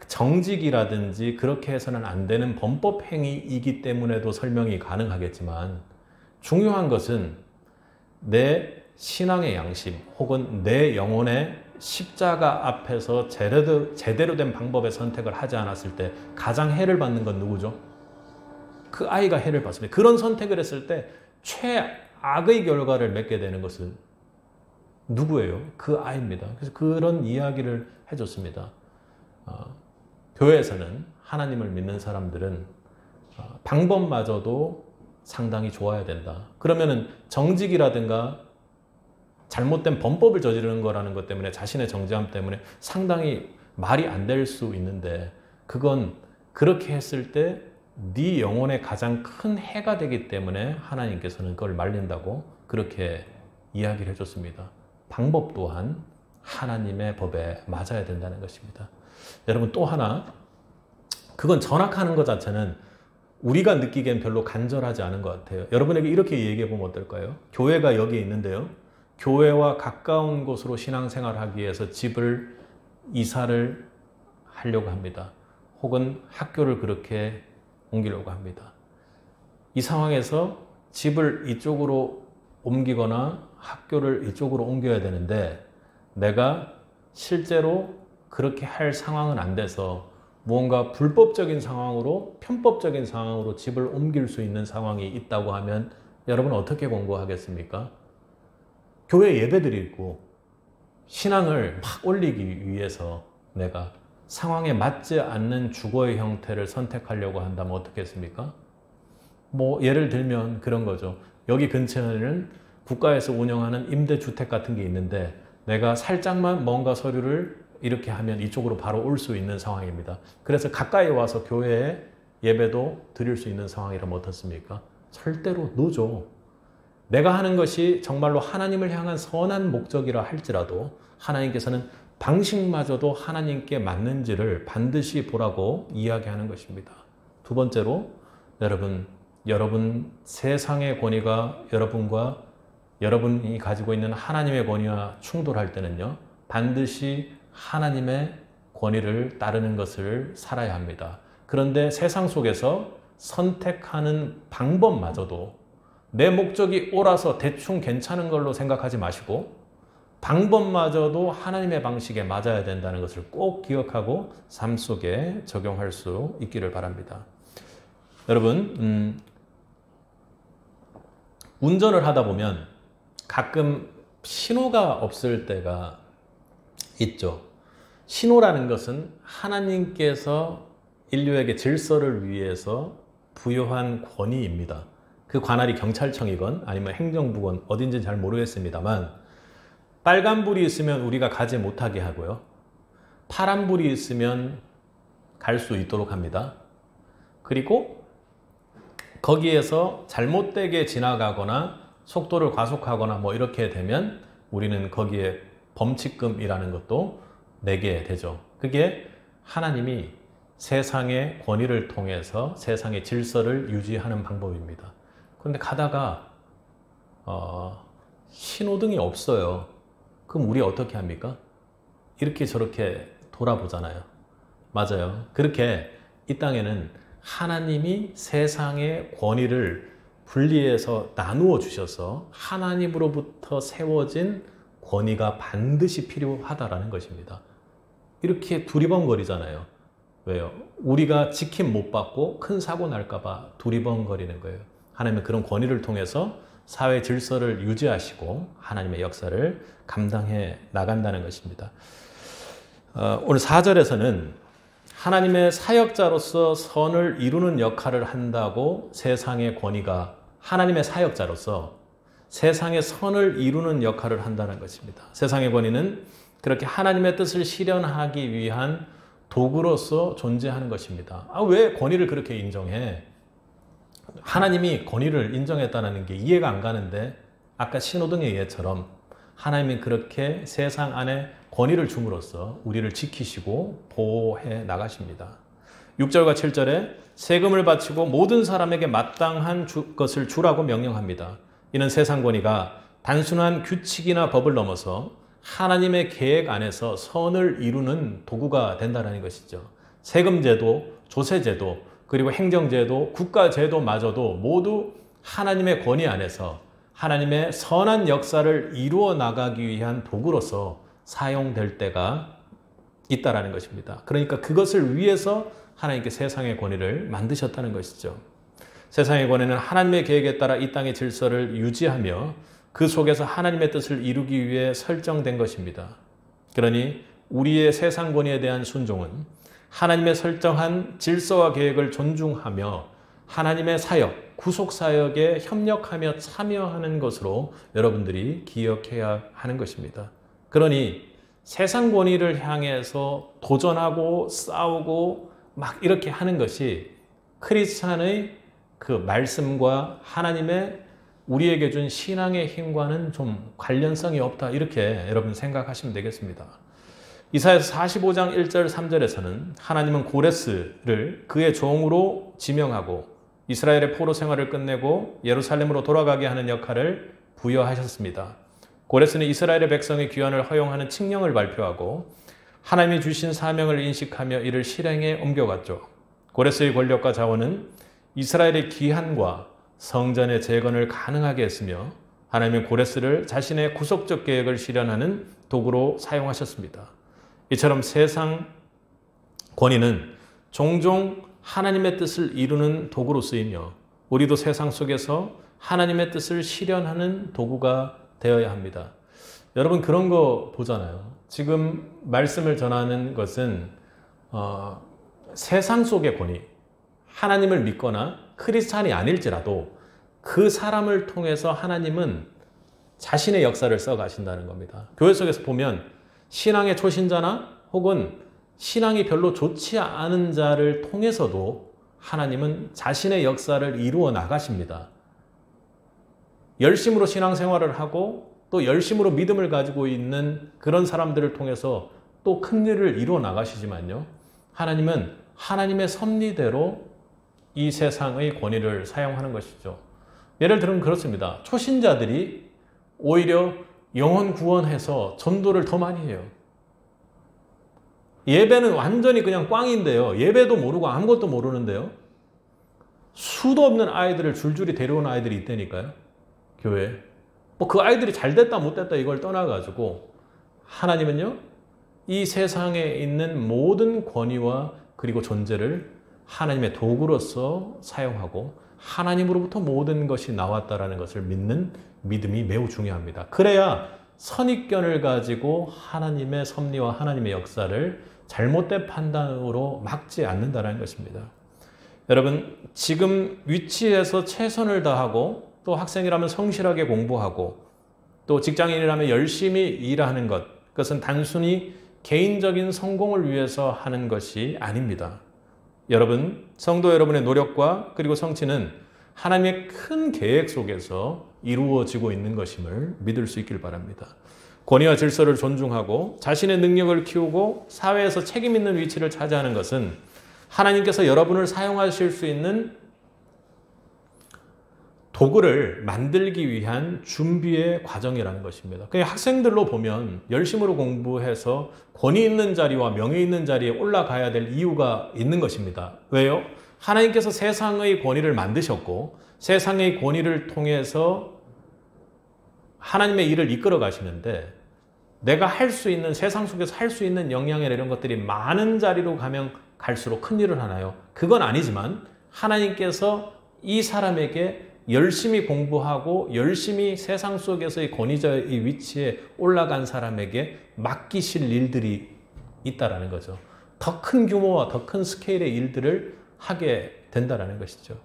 정직이라든지 그렇게 해서는 안 되는 범법 행위이기 때문에도 설명이 가능하겠지만 중요한 것은 내 신앙의 양심 혹은 내 영혼의 십자가 앞에서 제대로 된 방법의 선택을 하지 않았을 때 가장 해를 받는 건 누구죠? 그 아이가 해를 받습니다. 그런 선택을 했을 때 최악의 결과를 맺게 되는 것은 누구예요? 그 아이입니다. 그래서 그런 이야기를 해줬습니다. 교회에서는 하나님을 믿는 사람들은 방법마저도 상당히 좋아야 된다. 그러면은 정직이라든가 잘못된 범법을 저지르는 거라는 것 때문에 자신의 정죄함 때문에 상당히 말이 안 될 수 있는데 그건 그렇게 했을 때 네 영혼에 가장 큰 해가 되기 때문에 하나님께서는 그걸 말린다고 그렇게 이야기를 해줬습니다. 방법 또한 하나님의 법에 맞아야 된다는 것입니다. 여러분 또 하나 그건 전학하는 것 자체는 우리가 느끼기엔 별로 간절하지 않은 것 같아요. 여러분에게 이렇게 얘기해 보면 어떨까요? 교회가 여기에 있는데요. 교회와 가까운 곳으로 신앙생활하기 위해서 집을 이사를 하려고 합니다. 혹은 학교를 그렇게 옮기려고 합니다. 이 상황에서 집을 이쪽으로 옮기거나 학교를 이쪽으로 옮겨야 되는데 내가 실제로 그렇게 할 상황은 안 돼서 무언가 불법적인 상황으로 편법적인 상황으로 집을 옮길 수 있는 상황이 있다고 하면 여러분 어떻게 공부하겠습니까? 교회 예배드리고 신앙을 막 올리기 위해서 내가 상황에 맞지 않는 주거의 형태를 선택하려고 한다면 어떻겠습니까? 예를 들면 그런 거죠. 여기 근처에는 국가에서 운영하는 임대주택 같은 게 있는데 내가 살짝만 뭔가 서류를 이렇게 하면 이쪽으로 바로 올 수 있는 상황입니다. 그래서 가까이 와서 교회에 예배도 드릴 수 있는 상황이라면 어떻습니까? 절대로 노죠. 내가 하는 것이 정말로 하나님을 향한 선한 목적이라 할지라도 하나님께서는 방식마저도 하나님께 맞는지를 반드시 보라고 이야기하는 것입니다. 두 번째로 여러분 세상의 권위가 여러분과 여러분이 가지고 있는 하나님의 권위와 충돌할 때는요. 반드시 하나님의 권위를 따르는 것을 살아야 합니다. 그런데 세상 속에서 선택하는 방법마저도 내 목적이 옳아서 대충 괜찮은 걸로 생각하지 마시고 방법마저도 하나님의 방식에 맞아야 된다는 것을 꼭 기억하고 삶 속에 적용할 수 있기를 바랍니다. 여러분, 운전을 하다 보면 가끔 신호가 없을 때가 있죠. 신호라는 것은 하나님께서 인류에게 질서를 위해서 부여한 권위입니다. 그 관할이 경찰청이건 아니면 행정부건 어딘지 잘 모르겠습니다만 빨간불이 있으면 우리가 가지 못하게 하고요. 파란불이 있으면 갈 수 있도록 합니다. 그리고 거기에서 잘못되게 지나가거나 속도를 과속하거나 뭐 이렇게 되면 우리는 거기에 범칙금이라는 것도 내게 되죠. 그게 하나님이 세상의 권위를 통해서 세상의 질서를 유지하는 방법입니다. 그런데 가다가 신호등이 없어요. 그럼 우리 어떻게 합니까? 이렇게 저렇게 돌아보잖아요. 맞아요. 그렇게 이 땅에는 하나님이 세상의 권위를 분리해서 나누어 주셔서 하나님으로부터 세워진 권위가 반드시 필요하다라는 것입니다. 이렇게 두리번거리잖아요. 왜요? 우리가 지킴 못 받고 큰 사고 날까 봐 두리번거리는 거예요. 하나님은 그런 권위를 통해서 사회 질서를 유지하시고 하나님의 역사를 감당해 나간다는 것입니다. 오늘 4절에서는 하나님의 사역자로서 선을 이루는 역할을 한다고 세상의 권위가 하나님의 사역자로서 세상의 선을 이루는 역할을 한다는 것입니다. 세상의 권위는 그렇게 하나님의 뜻을 실현하기 위한 도구로서 존재하는 것입니다. 왜 권위를 그렇게 인정해? 하나님이 권위를 인정했다는 게 이해가 안 가는데 아까 신호등의 예처럼 하나님이 그렇게 세상 안에 권위를 줌으로써 우리를 지키시고 보호해 나가십니다. 6절과 7절에 세금을 바치고 모든 사람에게 마땅한 것을 주라고 명령합니다. 이는 세상 권위가 단순한 규칙이나 법을 넘어서 하나님의 계획 안에서 선을 이루는 도구가 된다는 것이죠. 세금제도, 조세제도, 그리고 행정제도, 국가제도마저도 모두 하나님의 권위 안에서 하나님의 선한 역사를 이루어 나가기 위한 도구로서 사용될 때가 있다라는 것입니다. 그러니까 그것을 위해서 하나님께 세상의 권위를 만드셨다는 것이죠. 세상의 권위는 하나님의 계획에 따라 이 땅의 질서를 유지하며 그 속에서 하나님의 뜻을 이루기 위해 설정된 것입니다. 그러니 우리의 세상 권위에 대한 순종은 하나님의 설정한 질서와 계획을 존중하며 하나님의 사역, 구속 사역에 협력하며 참여하는 것으로 여러분들이 기억해야 하는 것입니다. 그러니 세상 권위를 향해서 도전하고 싸우고 막 이렇게 하는 것이 크리스찬의 그 말씀과 하나님의 우리에게 준 신앙의 힘과는 좀 관련성이 없다, 이렇게 여러분 생각하시면 되겠습니다. 이사야서 45장 1절 3절에서는 하나님은 고레스를 그의 종으로 지명하고 이스라엘의 포로 생활을 끝내고 예루살렘으로 돌아가게 하는 역할을 부여하셨습니다. 고레스는 이스라엘의 백성의 귀환을 허용하는 칙령을 발표하고 하나님이 주신 사명을 인식하며 이를 실행에 옮겨갔죠. 고레스의 권력과 자원은 이스라엘의 귀환과 성전의 재건을 가능하게 했으며 하나님은 고레스를 자신의 구속적 계획을 실현하는 도구로 사용하셨습니다. 이처럼 세상 권위는 종종 하나님의 뜻을 이루는 도구로 쓰이며 우리도 세상 속에서 하나님의 뜻을 실현하는 도구가 되어야 합니다. 여러분 그런 거 보잖아요. 지금 말씀을 전하는 것은 세상 속의 권위, 하나님을 믿거나 크리스찬이 아닐지라도 그 사람을 통해서 하나님은 자신의 역사를 써가신다는 겁니다. 교회 속에서 보면 신앙의 초신자나 혹은 신앙이 별로 좋지 않은 자를 통해서도 하나님은 자신의 역사를 이루어 나가십니다. 열심으로 신앙생활을 하고 또 열심으로 믿음을 가지고 있는 그런 사람들을 통해서 또 큰 일을 이루어 나가시지만요. 하나님은 하나님의 섭리대로 이 세상의 권위를 사용하는 것이죠. 예를 들면 그렇습니다. 초신자들이 오히려 영혼 구원해서 전도를 더 많이 해요. 예배는 완전히 그냥 꽝인데요. 예배도 모르고 아무것도 모르는데요. 수도 없는 아이들을 줄줄이 데려온 아이들이 있다니까요. 교회에. 그 아이들이 잘 됐다 못 됐다 이걸 떠나가지고 하나님은요. 이 세상에 있는 모든 권위와 그리고 존재를 하나님의 도구로서 사용하고 하나님으로부터 모든 것이 나왔다라는 것을 믿는 믿음이 매우 중요합니다. 그래야 선입견을 가지고 하나님의 섭리와 하나님의 역사를 잘못된 판단으로 막지 않는다는 것입니다. 여러분 지금 위치에서 최선을 다하고 또 학생이라면 성실하게 공부하고 또 직장인이라면 열심히 일하는 것, 그것은 단순히 개인적인 성공을 위해서 하는 것이 아닙니다. 여러분, 성도 여러분의 노력과 그리고 성취는 하나님의 큰 계획 속에서 이루어지고 있는 것임을 믿을 수 있길 바랍니다. 권위와 질서를 존중하고 자신의 능력을 키우고 사회에서 책임 있는 위치를 차지하는 것은 하나님께서 여러분을 사용하실 수 있는 도구를 만들기 위한 준비의 과정이라는 것입니다. 그냥 학생들로 보면 열심으로 공부해서 권위 있는 자리와 명예 있는 자리에 올라가야 될 이유가 있는 것입니다. 왜요? 하나님께서 세상의 권위를 만드셨고 세상의 권위를 통해서 하나님의 일을 이끌어 가시는데 내가 할 수 있는, 세상 속에서 할 수 있는 역량이나 이런 것들이 많은 자리로 가면 갈수록 큰 일을 하나요? 그건 아니지만 하나님께서 이 사람에게 열심히 공부하고 열심히 세상 속에서의 권위자의 위치에 올라간 사람에게 맡기실 일들이 있다라는 거죠. 더 큰 규모와 더 큰 스케일의 일들을 하게 된다라는 것이죠.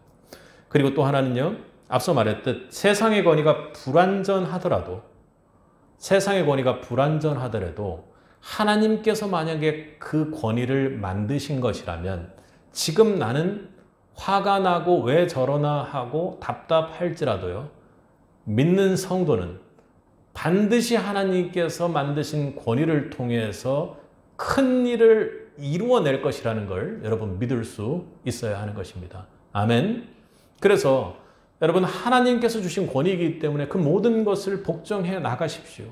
그리고 또 하나는요, 앞서 말했듯 세상의 권위가 불완전하더라도 하나님께서 만약에 그 권위를 만드신 것이라면 지금 나는 화가 나고 왜 저러나 하고 답답할지라도요, 믿는 성도는 반드시 하나님께서 만드신 권위를 통해서 큰 일을 이루어낼 것이라는 걸 여러분 믿을 수 있어야 하는 것입니다. 아멘. 그래서 여러분, 하나님께서 주신 권위이기 때문에 그 모든 것을 복종해 나가십시오.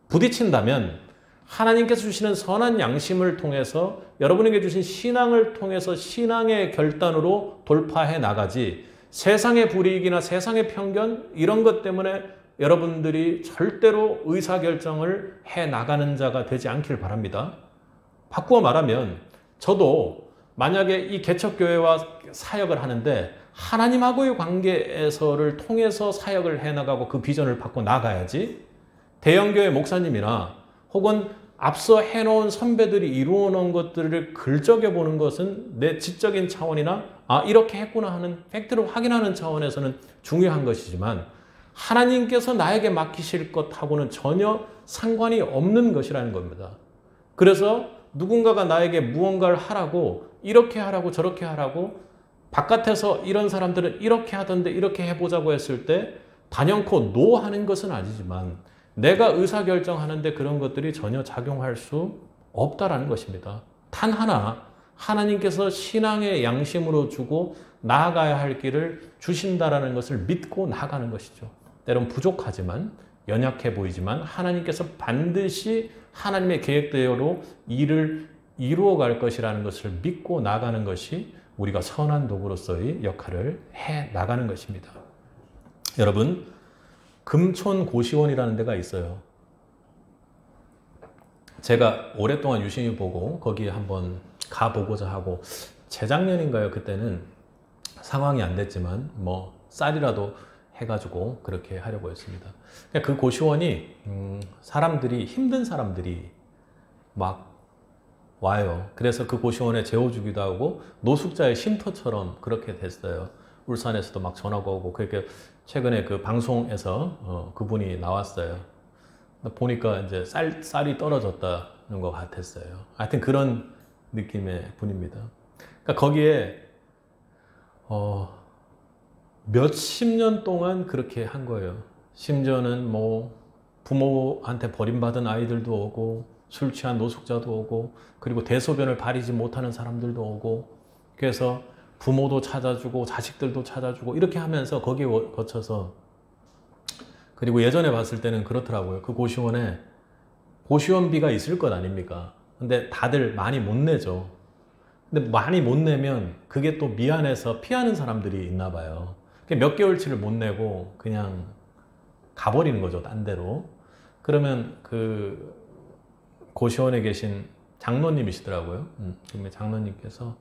부딪힌다면 하나님께서 주시는 선한 양심을 통해서 여러분에게 주신 신앙을 통해서 신앙의 결단으로 돌파해 나가지, 세상의 불이익이나 세상의 편견 이런 것 때문에 여러분들이 절대로 의사결정을 해 나가는 자가 되지 않길 바랍니다. 바꾸어 말하면 저도 만약에 이 개척교회와 사역을 하는데 하나님하고의 관계에서를 통해서 사역을 해나가고 그 비전을 받고 나가야지, 대형교회 목사님이나 혹은 앞서 해놓은 선배들이 이루어 놓은 것들을 긁적여 보는 것은 내 지적인 차원이나 이렇게 했구나 하는 팩트를 확인하는 차원에서는 중요한 것이지만 하나님께서 나에게 맡기실 것하고는 전혀 상관이 없는 것이라는 겁니다. 그래서 누군가가 나에게 무언가를 하라고, 이렇게 하라고 저렇게 하라고, 바깥에서 이런 사람들은 이렇게 하던데 이렇게 해보자고 했을 때 단연코 노 하는 것은 아니지만 내가 의사결정하는데 그런 것들이 전혀 작용할 수 없다라는 것입니다. 단 하나, 하나님께서 신앙의 양심으로 주고 나아가야 할 길을 주신다라는 것을 믿고 나가는 것이죠. 때론 부족하지만, 연약해 보이지만 하나님께서 반드시 하나님의 계획대로 일을 이루어갈 것이라는 것을 믿고 나가는 것이 우리가 선한 도구로서의 역할을 해 나가는 것입니다. 여러분, 금촌 고시원이라는 데가 있어요. 제가 오랫동안 유심히 보고 거기에 한번 가보고자 하고, 재작년인가요? 그때는 상황이 안 됐지만 쌀이라도 해가지고 그렇게 하려고 했습니다. 그 고시원이 사람들이, 힘든 사람들이 막 와요. 그래서 그 고시원에 재워주기도 하고 노숙자의 쉼터처럼 그렇게 됐어요. 울산에서도 막 전화가 오고, 그렇게 최근에 그 방송에서 그분이 나왔어요. 보니까 이제 쌀이 떨어졌다는 것 같았어요. 하여튼 그런 느낌의 분입니다. 그러니까 거기에 몇십 년 동안 그렇게 한 거예요. 심지어는 부모한테 버림받은 아이들도 오고, 술 취한 노숙자도 오고, 그리고 대소변을 가리지 못하는 사람들도 오고, 그래서 부모도 찾아주고 자식들도 찾아주고 이렇게 하면서 거기에 거쳐서, 그리고 예전에 봤을 때는 그렇더라고요. 그 고시원에 고시원비가 있을 것 아닙니까? 근데 다들 많이 못 내죠. 근데 많이 못 내면 그게 또 미안해서 피하는 사람들이 있나 봐요. 몇 개월치를 못 내고 그냥 가버리는 거죠, 딴 데로. 그러면 그 고시원에 계신 장로님이시더라고요. 장로님께서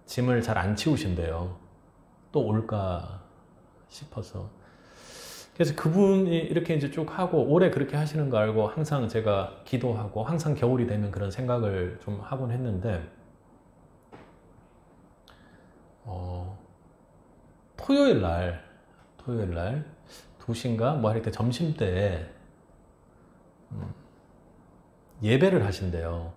짐을 잘 안 치우신대요. 또 올까 싶어서. 그래서 그분이 이렇게 이제 쭉 하고 오래 그렇게 하시는 거 알고 항상 제가 기도하고 항상 겨울이 되면 그런 생각을 좀 하곤 했는데, 토요일 날 2시인가 뭐 할 때 점심때에 예배를 하신대요.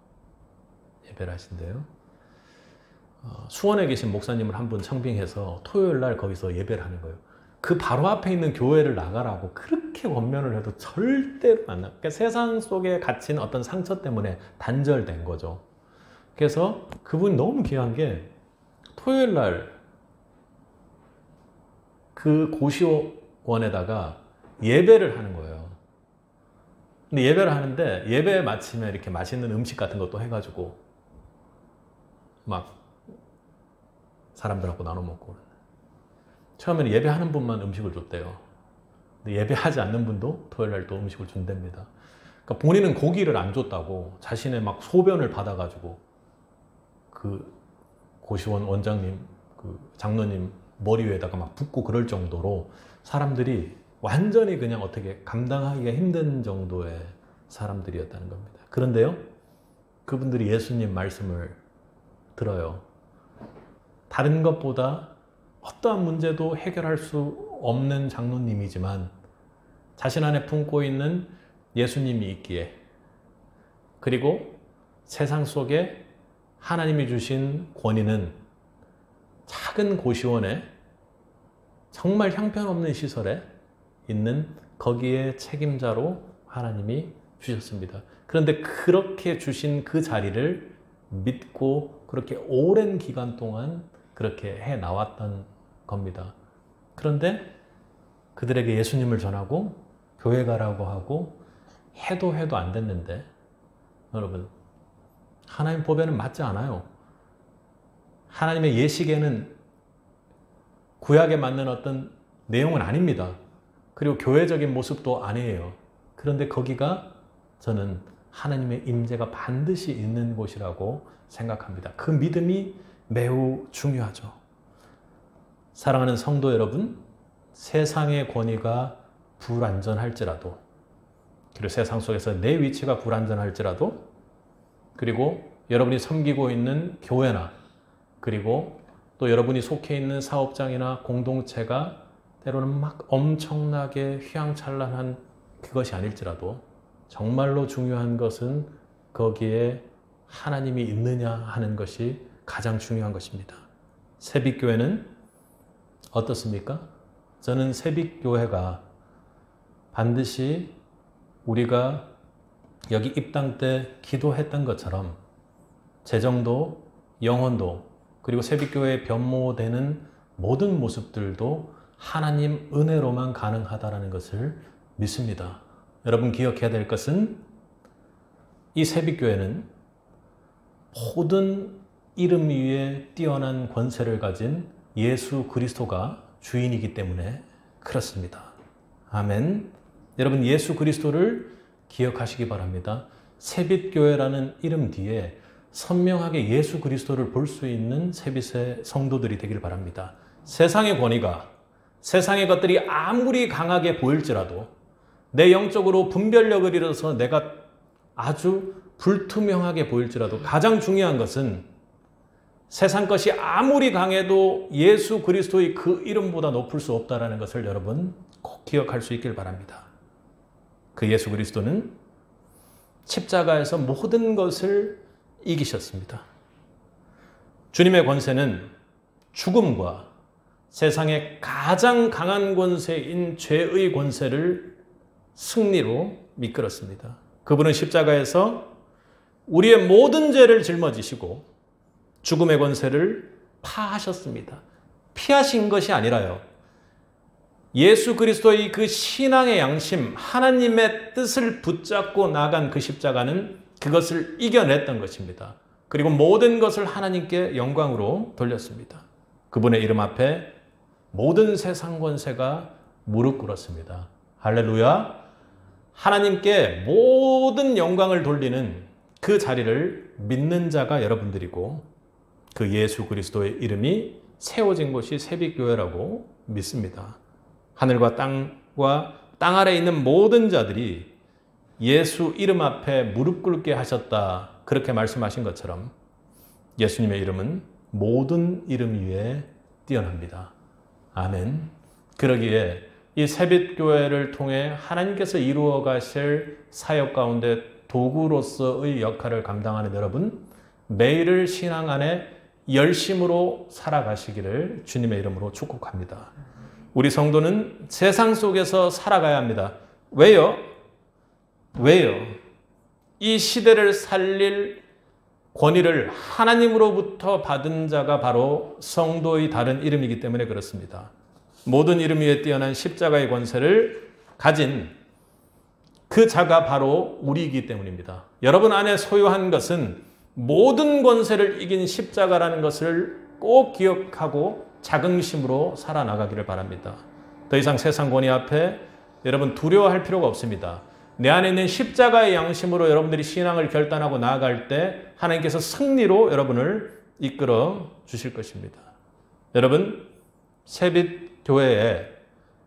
수원에 계신 목사님을 한 분 청빙해서 토요일 날 거기서 예배를 하는 거예요. 그 바로 앞에 있는 교회를 나가라고 그렇게 권면을 해도 절대로 안 나가요. 그러니까 세상 속에 갇힌 어떤 상처 때문에 단절된 거죠. 그래서 그분이 너무 귀한 게 토요일 날 그 고시원에다가 예배를 하는 거예요. 근데 예배를 하는데 예배 마치면 이렇게 맛있는 음식 같은 것도 해가지고 막 사람들하고 나눠 먹고. 처음에는 예배하는 분만 음식을 줬대요. 근데 예배하지 않는 분도 토요일 날 또 음식을 준답니다. 그러니까 본인은 고기를 안 줬다고 자신의 막 소변을 받아가지고 그 고시원 원장님, 그 장로님 머리 위에다가 막 붓고 그럴 정도로 사람들이 완전히 그냥 어떻게 감당하기가 힘든 정도의 사람들이었다는 겁니다. 그런데요, 그분들이 예수님 말씀을 들어요. 다른 것보다 어떠한 문제도 해결할 수 없는 장로님이지만 자신 안에 품고 있는 예수님이 있기에, 그리고 세상 속에 하나님이 주신 권위는 작은 고시원에 정말 형편없는 시설에 있는 거기에 책임자로 하나님이 주셨습니다. 그런데 그렇게 주신 그 자리를 믿고 그렇게 오랜 기간 동안 그렇게 해 나왔던 겁니다. 그런데 그들에게 예수님을 전하고 교회 가라고 하고 해도 안 됐는데, 여러분, 하나님 법에는 맞지 않아요. 하나님의 예식에는 구약에 맞는 어떤 내용은 아닙니다. 그리고 교회적인 모습도 아니에요. 그런데 거기가 저는 하나님의 임재가 반드시 있는 곳이라고 생각합니다. 그 믿음이 매우 중요하죠. 사랑하는 성도 여러분, 세상의 권위가 불완전할지라도, 그리고 세상 속에서 내 위치가 불완전할지라도, 그리고 여러분이 섬기고 있는 교회나, 그리고 또 여러분이 속해 있는 사업장이나 공동체가 때로는 막 엄청나게 휘황찬란한 그것이 아닐지라도 정말로 중요한 것은 거기에 하나님이 있느냐 하는 것이 가장 중요한 것입니다. 새빛교회는 어떻습니까? 저는 새빛교회가 반드시 우리가 여기 입당 때 기도했던 것처럼 재정도, 영혼도, 그리고 새빛교회에 변모되는 모든 모습들도 하나님 은혜로만 가능하다는 것을 믿습니다. 여러분 기억해야 될 것은 이 새빛교회는 모든 이름 위에 뛰어난 권세를 가진 예수 그리스도가 주인이기 때문에 그렇습니다. 아멘. 여러분 예수 그리스도를 기억하시기 바랍니다. 새빛교회라는 이름 뒤에 선명하게 예수 그리스도를 볼 수 있는 새빛의 성도들이 되길 바랍니다. 세상의 권위가, 세상의 것들이 아무리 강하게 보일지라도 내 영적으로 분별력을 잃어서 내가 아주 불투명하게 보일지라도 가장 중요한 것은 세상 것이 아무리 강해도 예수 그리스도의 그 이름보다 높을 수 없다는 것을 여러분 꼭 기억할 수 있길 바랍니다. 그 예수 그리스도는 십자가에서 모든 것을 이기셨습니다. 주님의 권세는 죽음과 세상의 가장 강한 권세인 죄의 권세를 승리로 이끌었습니다. 그분은 십자가에서 우리의 모든 죄를 짊어지시고 죽음의 권세를 파하셨습니다. 피하신 것이 아니라요, 예수 그리스도의 그 신앙의 양심, 하나님의 뜻을 붙잡고 나간 그 십자가는 그것을 이겨냈던 것입니다. 그리고 모든 것을 하나님께 영광으로 돌렸습니다. 그분의 이름 앞에 모든 세상 권세가 무릎 꿇었습니다. 할렐루야! 하나님께 모든 영광을 돌리는 그 자리를 믿는 자가 여러분들이고, 그 예수 그리스도의 이름이 세워진 곳이 새빛교회라고 믿습니다. 하늘과 땅 아래에 있는 모든 자들이 예수 이름 앞에 무릎 꿇게 하셨다, 그렇게 말씀하신 것처럼 예수님의 이름은 모든 이름 위에 뛰어납니다. 아멘. 그러기에 이 세빛교회를 통해 하나님께서 이루어 가실 사역 가운데 도구로서의 역할을 감당하는 여러분, 매일을 신앙 안에 열심으로 살아가시기를 주님의 이름으로 축복합니다. 우리 성도는 세상 속에서 살아가야 합니다. 왜요? 이 시대를 살릴 권위를 하나님으로부터 받은 자가 바로 성도의 다른 이름이기 때문에 그렇습니다. 모든 이름 위에 뛰어난 십자가의 권세를 가진 그 자가 바로 우리이기 때문입니다. 여러분 안에 소유한 것은 모든 권세를 이긴 십자가라는 것을 꼭 기억하고 자긍심으로 살아나가기를 바랍니다. 더 이상 세상 권위 앞에 여러분 두려워할 필요가 없습니다. 내 안에 있는 십자가의 양심으로 여러분들이 신앙을 결단하고 나아갈 때 하나님께서 승리로 여러분을 이끌어 주실 것입니다. 여러분, 세빛교회에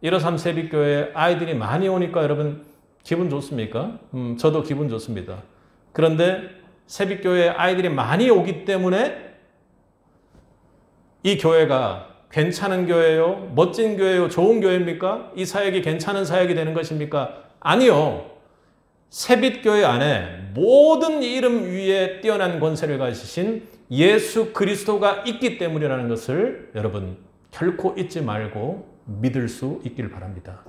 153 세빛교회에 아이들이 많이 오니까 여러분 기분 좋습니까? 저도 기분 좋습니다. 그런데 세빛교회에 아이들이 많이 오기 때문에 이 교회가 괜찮은 교회요? 멋진 교회요? 좋은 교회입니까? 이 사역이 괜찮은 사역이 되는 것입니까? 아니요. 세빛교회 안에 모든 이름 위에 뛰어난 권세를 가지신 예수 그리스도가 있기 때문이라는 것을 여러분 결코 잊지 말고 믿을 수 있길 바랍니다.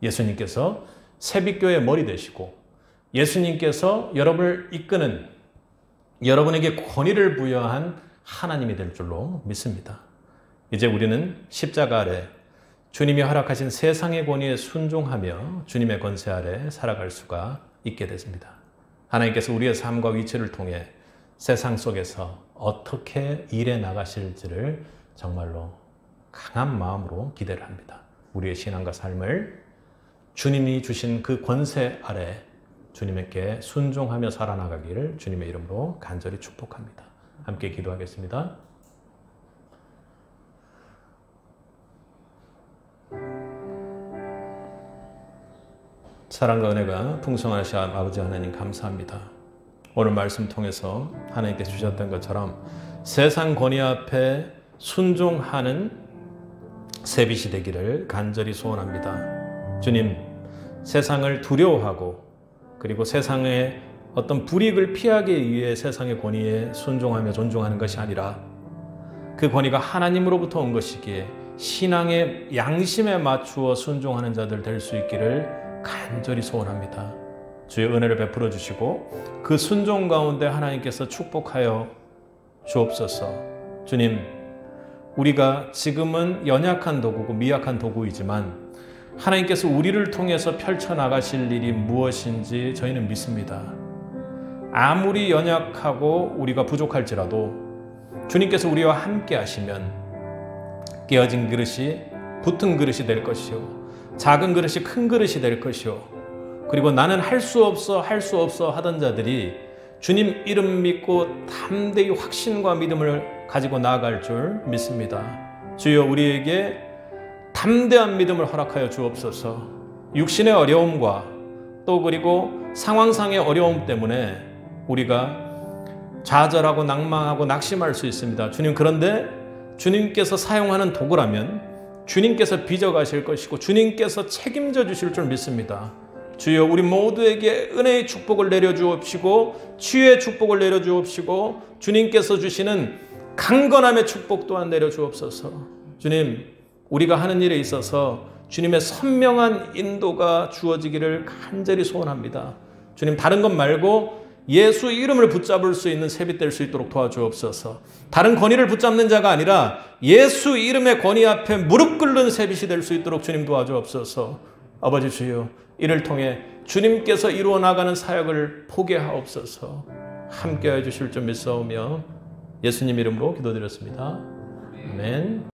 예수님께서 세빛교회의 머리 되시고 예수님께서 여러분을 이끄는 여러분에게 권위를 부여한 하나님이 될 줄로 믿습니다. 이제 우리는 십자가 아래 주님이 허락하신 세상의 권위에 순종하며 주님의 권세 아래 살아갈 수가 있게 됐습니다. 하나님께서 우리의 삶과 위치를 통해 세상 속에서 어떻게 일해 나가실지를 정말로 강한 마음으로 기대를 합니다. 우리의 신앙과 삶을 주님이 주신 그 권세 아래 주님께 순종하며 살아나가기를 주님의 이름으로 간절히 축복합니다. 함께 기도하겠습니다. 사랑과 은혜가 풍성하신 아버지 하나님 감사합니다. 오늘 말씀 통해서 하나님께서 주셨던 것처럼 세상 권위 앞에 순종하는 세빛이 되기를 간절히 소원합니다. 주님, 세상을 두려워하고 그리고 세상의 어떤 불이익을 피하기 위해 세상의 권위에 순종하며 존중하는 것이 아니라 그 권위가 하나님으로부터 온 것이기에 신앙의 양심에 맞추어 순종하는 자들 될 수 있기를 간절히 소원합니다. 주의 은혜를 베풀어 주시고 그 순종 가운데 하나님께서 축복하여 주옵소서. 주님, 우리가 지금은 연약한 도구고 미약한 도구이지만 하나님께서 우리를 통해서 펼쳐나가실 일이 무엇인지 저희는 믿습니다. 아무리 연약하고 우리가 부족할지라도 주님께서 우리와 함께 하시면 깨어진 그릇이 붙은 그릇이 될 것이요 작은 그릇이 큰 그릇이 될 것이요 그리고 나는 할 수 없어 하던 자들이 주님 이름 믿고 담대히 확신과 믿음을 가지고 나아갈 줄 믿습니다. 주여 우리에게 담대한 믿음을 허락하여 주옵소서. 육신의 어려움과 또 그리고 상황상의 어려움 때문에 우리가 좌절하고 낭망하고 낙심할 수 있습니다. 주님, 그런데 주님께서 사용하는 도구라면 주님께서 빚어가실 것이고 주님께서 책임져 주실 줄 믿습니다. 주여 우리 모두에게 은혜의 축복을 내려주옵시고 치유의 축복을 내려주옵시고 주님께서 주시는 강건함의 축복 또한 내려주옵소서. 주님, 우리가 하는 일에 있어서 주님의 선명한 인도가 주어지기를 간절히 소원합니다. 주님, 다른 것 말고 예수 이름을 붙잡을 수 있는 세빛 될 수 있도록 도와주옵소서. 다른 권위를 붙잡는 자가 아니라 예수 이름의 권위 앞에 무릎 꿇는 세빛이 될 수 있도록 주님 도와주옵소서. 아버지 주여, 이를 통해 주님께서 이루어 나가는 사역을 포기하옵소서. 함께해 주실 줄 믿사오며 예수님 이름으로 기도드렸습니다. 아멘.